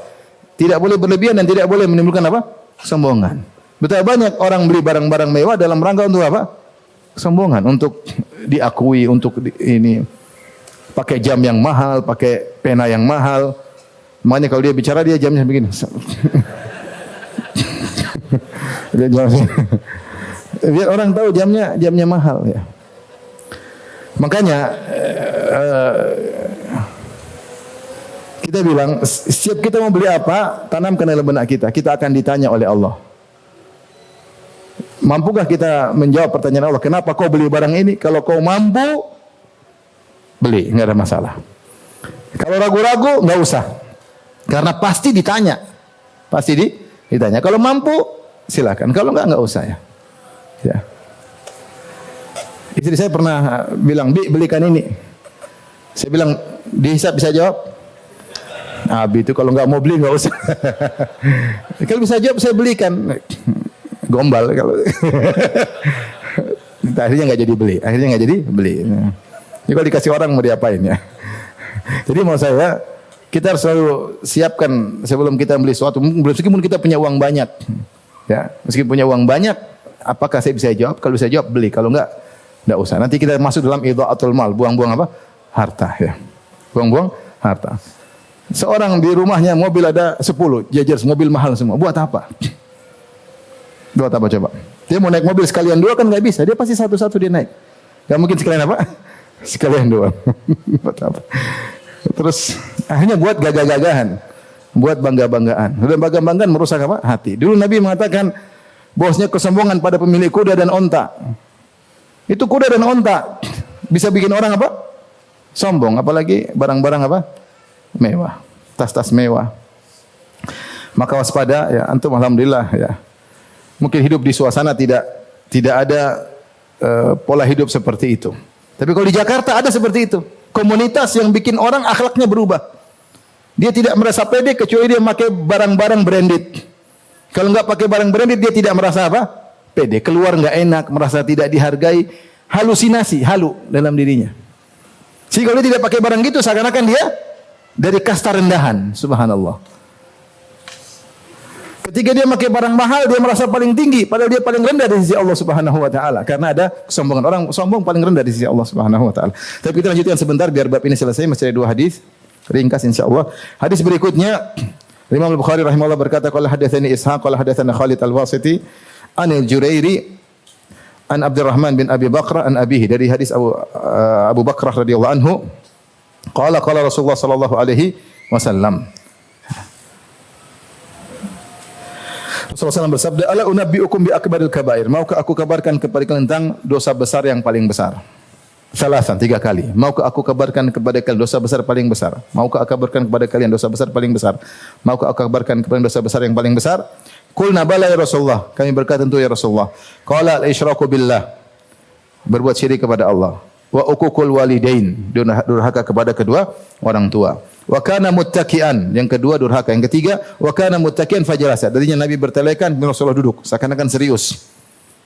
A: Tidak boleh berlebihan dan tidak boleh menimbulkan apa? Kesombongan. Betapa banyak orang beli barang-barang mewah dalam rangka untuk apa? Kesombongan, untuk diakui, untuk ini pakai jam yang mahal, pakai pena yang mahal. Makanya kalau dia bicara, dia jamnya begini. Biar orang tahu jamnya mahal, ya. Makanya kita bilang, setiap kita mau beli apa, tanamkan dalam benak kita. Kita akan ditanya oleh Allah. Mampukah kita menjawab pertanyaan Allah, kenapa kau beli barang ini? Kalau kau mampu, beli, enggak ada masalah. Kalau ragu-ragu, enggak usah. Karena pasti ditanya. Pasti ditanya. Kalau mampu, silakan. Kalau enggak usah ya. Ya. Istri saya pernah bilang, Bi, belikan ini. Saya bilang, dihisap bisa jawab? Abi itu kalau nggak mau beli nggak usah. Kalau bisa jawab saya belikan. Gombal kalau. Akhirnya nggak jadi beli. Jadi kalau dikasih orang mau diapain ya? Jadi mau saya, kita harus selalu siapkan sebelum kita beli sesuatu. Meskipun kita punya uang banyak, ya, meskipun punya uang banyak, apakah saya bisa jawab? Kalau bisa jawab beli. Kalau nggak usah. Nanti kita masuk dalam idha'atul mal, buang-buang apa? Harta ya. Buang-buang harta. Seorang di rumahnya mobil ada 10, jajar mobil mahal semua. Buat apa? Buat apa coba? Dia mau naik mobil sekalian dua kan nggak bisa. Dia pasti satu-satu dia naik. Gak mungkin sekalian apa? Sekalian dua. Buat apa? Terus akhirnya buat gagah-gagahan. Buat bangga-banggaan. Udah bangga-banggaan merusak apa? Hati. Dulu Nabi mengatakan bahwasanya kesombongan pada pemilik kuda dan onta. Itu kuda dan onta bisa bikin orang apa? Sombong. Apalagi barang-barang apa? Mewah, tas-tas mewah. Maka waspada ya, antum alhamdulillah ya. Mungkin hidup di suasana tidak ada pola hidup seperti itu. Tapi kalau di Jakarta ada seperti itu. Komunitas yang bikin orang akhlaknya berubah. Dia tidak merasa pede kecuali dia pakai barang-barang branded. Kalau enggak pakai barang branded dia tidak merasa apa? Pede. Keluar enggak enak, merasa tidak dihargai, halusinasi, halu dalam dirinya. Sehingga kalau dia tidak pakai barang gitu seakan-akan dia dari kasta rendahan, subhanallah. Ketika dia pakai barang mahal, dia merasa paling tinggi, padahal dia paling rendah di sisi Allah Subhanahu wa taala. Karena ada kesombongan. Orang sombong paling rendah di sisi Allah Subhanahu wa taala. Tapi kita lanjutkan sebentar biar bab ini selesai, masih ada 2 hadis. Ringkas insyaallah. Hadis berikutnya, Imam Al-Bukhari rahimahullah berkata, qala hadatsani Ishaq qala hadatsana Khalid Al-Wasiti anil Jurairi an Abdurrahman bin Abi Bakrah an abihi, dari hadis Abu Bakrah radhiyallahu anhu. Qala Rasulullah sallallahu alaihi wasallam. Rasulullah SAW bersabda, "Ala unabbiukum bi akbaril kabair." Maukah aku kabarkan kepada kalian tentang dosa besar yang paling besar? Salasan, 3 kali. Maukah aku kabarkan kepada kalian dosa besar paling besar? Maukah aku kabarkan kepada kalian dosa besar paling besar? Maukah aku kabarkan kepada kalian dosa besar yang paling besar? Qulna bala ya Rasulullah. Kami berkata tentu ya Rasulullah. Qala al-isyraku billah. Berbuat syirik kepada Allah. Wa uququl walidain, durhaka kepada kedua orang tua. Wa kana muttaqian, yang kedua durhaka. Yang ketiga, wa kana muttaqian fajalasa. Darinya Nabi bertelekan, Rasulullah duduk seakan-akan serius.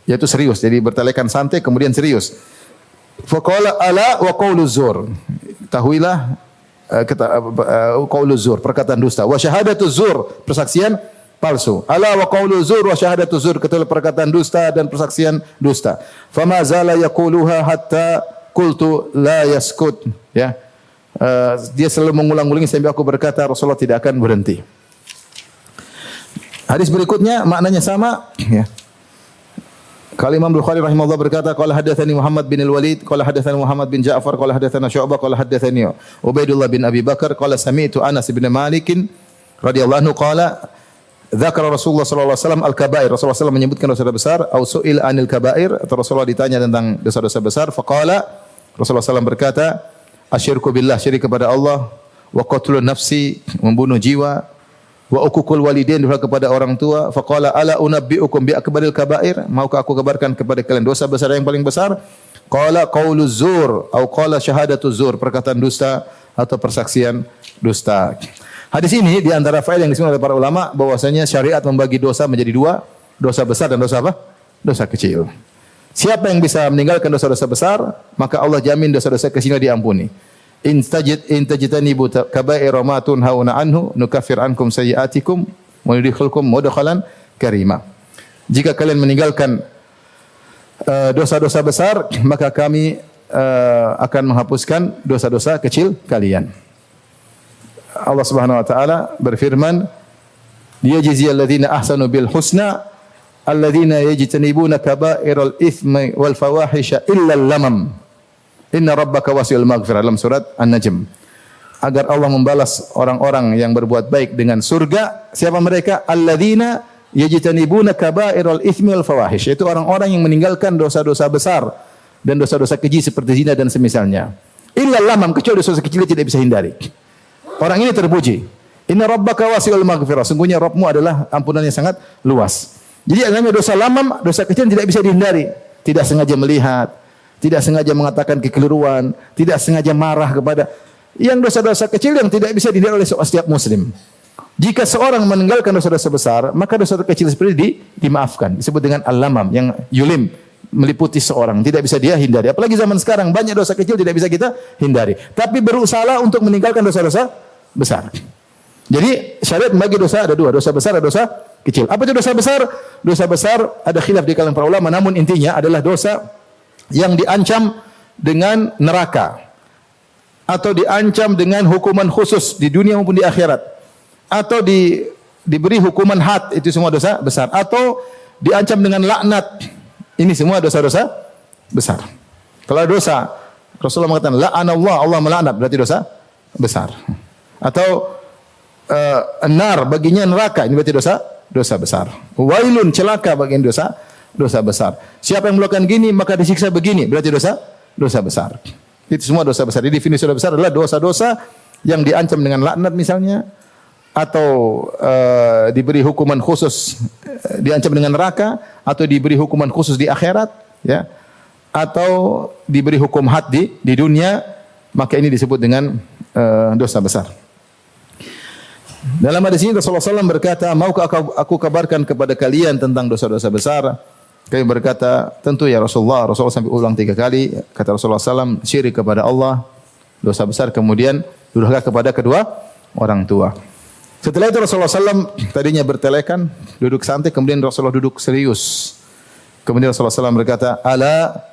A: Yaitu serius, jadi bertelekan santai kemudian serius. Fa qala ala wa qauluz zur. Tahuilah qauluz zur, perkataan dusta. Wa syahadatuz zur, persaksian palsu. Ala wa qauluz zur wa syahadatuz zur, ketul perkataan dusta dan persaksian dusta. Fama zala yaquluha hatta qultu la yaskut, ya. Dia selalu mengulang-ulangi sampai aku berkata Rasulullah tidak akan berhenti. Hadis berikutnya maknanya sama, ya. Kalau Imam Bukhari rahimahullah berkata, qala hadatsani Muhammad bin Al-Walid, qala hadatsani Muhammad bin Ja'far, qala hadatsana Syu'bah, qala hadatsani Ubaidullah bin Abi Bakar, qala sami'tu Anas bin Malik radhiyallahu anhu qala dzakara Rasulullah sallallahu alaihi wasallam al-kaba'ir. Rasulullah SAW menyebutkan dosa besar, au su'il anil kaba'ir, atau Rasulullah ditanya tentang dosa-dosa besar, faqala Rasulullah SAW berkata, asyirku billah, syirik kepada Allah, wa qatlun nafsi, membunuh jiwa, wa uququl walidain, durhaka kepada orang tua. Faqala ala unabbiukum bi akbaril kaba'ir, maukah aku kabarkan kepada kalian dosa besar yang paling besar? Qala qauluz zur, atau qala syahadatuz zur, perkataan dusta atau persaksian dusta. Hadis ini di antara faedah yang disebutkan oleh para ulama bahwasanya syariat membagi dosa menjadi 2, dosa besar dan dosa apa? Dosa kecil. Siapa yang bisa meninggalkan dosa-dosa besar, maka Allah jamin dosa-dosa kecilnya diampuni. In tajtanibu kaba'ira ma tunhauna anhu nukaffir ankum sayyi'atikum wa nudkhilkum mudkhalan karima. Jika kalian meninggalkan dosa-dosa besar, maka kami akan menghapuskan dosa-dosa kecil kalian. Allah Subhanahu wa taala berfirman, "Liyajziyal ladzina ahsanu bil husna alladzina yajtanibuna kaba'iral itsmi wal fawahisha illa al-lamam. Inna rabbaka wasi'ul maghfirah." Dalam surat An-Najm. Agar Allah membalas orang-orang yang berbuat baik dengan surga. Siapa mereka? Alladzina yajtanibuna kaba'iral itsmi wal fawahish, yaitu orang-orang yang meninggalkan dosa-dosa besar dan dosa-dosa keji seperti zina dan semisalnya. Illa lamam, kecuali dosa kecil tidak bisa hindari. Orang ini terpuji. Inna rabbaka wasi'ul maghfirah. Sungguhnya Rabbmu adalah ampunannya sangat luas. Jadi namanya dosa lamam, dosa kecil tidak bisa dihindari. Tidak sengaja melihat, tidak sengaja mengatakan kekeliruan, tidak sengaja marah kepada. Yang dosa-dosa kecil yang tidak bisa dihindari oleh setiap muslim. Jika seorang meninggalkan dosa-dosa besar, maka dosa kecil seperti ini dimaafkan. Disebut dengan al-lamam, yang yulim, meliputi seorang, tidak bisa dia hindari. Apalagi zaman sekarang banyak dosa kecil tidak bisa kita hindari. Tapi berusaha untuk meninggalkan dosa-dosa besar. Jadi syariat membagi dosa ada dua, dosa besar dan dosa kecil. Apa itu dosa besar? Dosa besar ada khilaf di kalangan para ulama, namun intinya adalah dosa yang diancam dengan neraka atau diancam dengan hukuman khusus di dunia maupun di akhirat, atau diberi hukuman had, itu semua dosa besar, atau diancam dengan laknat. Ini semua dosa-dosa besar. Kalau dosa, Rasulullah mengatakan la'anallah, Allah melaknat, berarti dosa besar. Atau an-nar, baginya neraka, ini berarti dosa besar. Wailun, celaka, bagian dosa besar. Siapa yang melakukan gini maka disiksa begini, berarti dosa besar. Itu semua dosa besar. Jadi definisi dosa besar adalah dosa-dosa yang diancam dengan laknat misalnya, atau diberi hukuman khusus, diancam dengan neraka, atau diberi hukuman khusus di akhirat, ya, atau diberi hukum had di dunia, maka ini disebut dengan dosa besar. Dalam hadis ini Rasulullah SAW berkata, maukah aku kabarkan kepada kalian tentang dosa-dosa besar? Kami berkata, tentu ya Rasulullah. Rasulullah sampai ulang 3 kali. Kata Rasulullah SAW, syirik kepada Allah, dosa besar, kemudian durhaka kepada kedua orang tua. Setelah itu Rasulullah SAW tadinya bertelekan, duduk santai, kemudian Rasulullah duduk serius. Kemudian Rasulullah SAW berkata, ala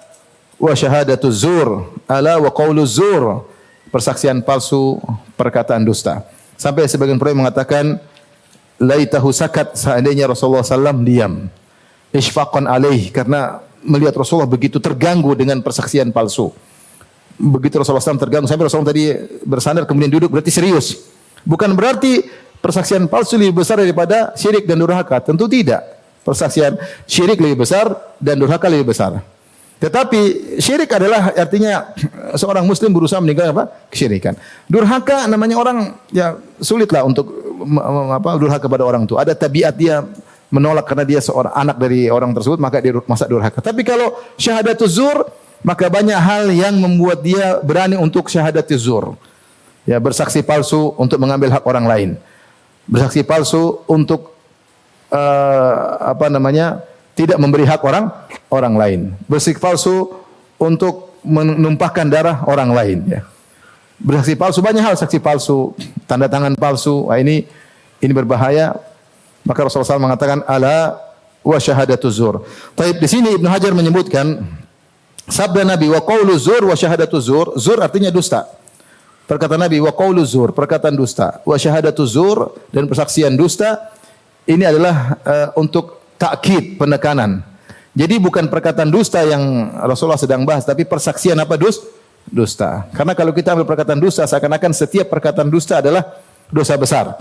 A: wa syahadatu zur, ala wa qawlu zur, persaksian palsu, perkataan dusta. Sampai sebagian perawi mengatakan, laitahu sakat, seandainya Rasulullah SAW diam. Ishfaqan alaih, karena melihat Rasulullah begitu terganggu dengan persaksian palsu. Begitu Rasulullah SAW terganggu, sampai Rasulullah tadi bersandar kemudian duduk, berarti serius. Bukan berarti persaksian palsu lebih besar daripada syirik dan durhaka. Tentu tidak. Persaksian syirik lebih besar dan durhaka lebih besar. Tetapi syirik adalah artinya seorang muslim berusaha meninggalkan apa? Kesyirikan. Durhaka namanya orang ya sulitlah untuk durhaka kepada orang tua. Ada tabiat dia menolak karena dia seorang anak dari orang tersebut, maka dia masa durhaka. Tapi kalau syahadatuz zur, maka banyak hal yang membuat dia berani untuk syahadatuz zur. Ya, bersaksi palsu untuk mengambil hak orang lain. Bersaksi palsu untuk tidak memberi hak orang lain. Bersaksi palsu untuk menumpahkan darah orang lain, ya. Bersaksi palsu, banyak hal, saksi palsu, tanda tangan palsu. Nah, ini berbahaya. Maka Rasulullah SAW mengatakan ala wa syahadatuz zur. Taib, di sini Ibnu Hajar menyebutkan sabda Nabi wa qaulu zur wa syahadatuz zur. Zur artinya dusta. Perkataan Nabi wa qaulu zur, perkataan dusta. Wa syahadatuz zur, dan persaksian dusta. Ini adalah untuk takkid, penekanan. Jadi bukan perkataan dusta yang Rasulullah sedang bahas, tapi persaksian apa? Dusta. Karena kalau kita ambil perkataan dusta, seakan-akan setiap perkataan dusta adalah dosa besar.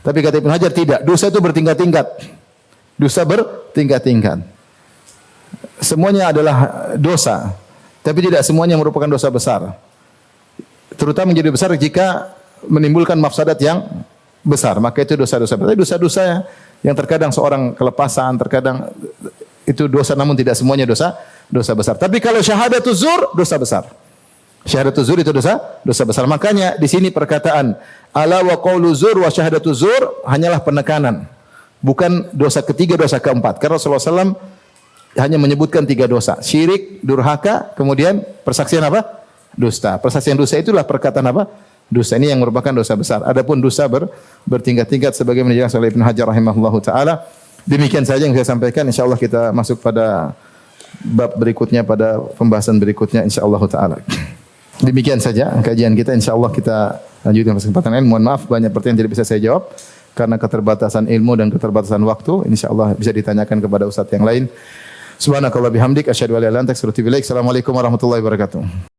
A: Tapi kata Ibnu Hajar tidak. Dosa itu bertingkat-tingkat. Dosa bertingkat-tingkat. Semuanya adalah dosa, tapi tidak semuanya merupakan dosa besar. Terutama menjadi besar jika menimbulkan mafsadat yang besar, maka itu dosa-dosa besar. Dosa-dosa yang terkadang seorang kelepasan, terkadang itu dosa, namun tidak semuanya dosa besar. Tapi kalau syahadatuz zur, dosa besar. Syahadatuz zur itu dosa besar. Makanya di sini perkataan ala wa qaulu zur wa syahadatuz zur hanyalah penekanan, bukan dosa ketiga, dosa keempat. Karena Rasulullah SAW hanya menyebutkan 3 dosa: syirik, durhaka, kemudian persaksian apa? Dusta. Persaksian dusta itulah perkataan apa? Dosa. Ini yang merupakan dosa besar. Adapun dosa bertingkat-tingkat sebagaimana dijelaskan oleh Ibnu Hajar rahimahullahu taala. Demikian saja yang saya sampaikan. Insyaallah kita masuk pada bab berikutnya, pada pembahasan berikutnya insyaallah taala. Demikian saja kajian kita. Insyaallah kita lanjutkan kesempatan lain. Mohon maaf banyak pertanyaan tidak bisa saya jawab karena keterbatasan ilmu dan keterbatasan waktu. Insyaallah bisa ditanyakan kepada ustaz yang lain. Subhanakallah bihamdik asyhadu an la ilaha illa anta astaghfiruka wa atubu ilaik. Assalamualaikum warahmatullahi wabarakatuh.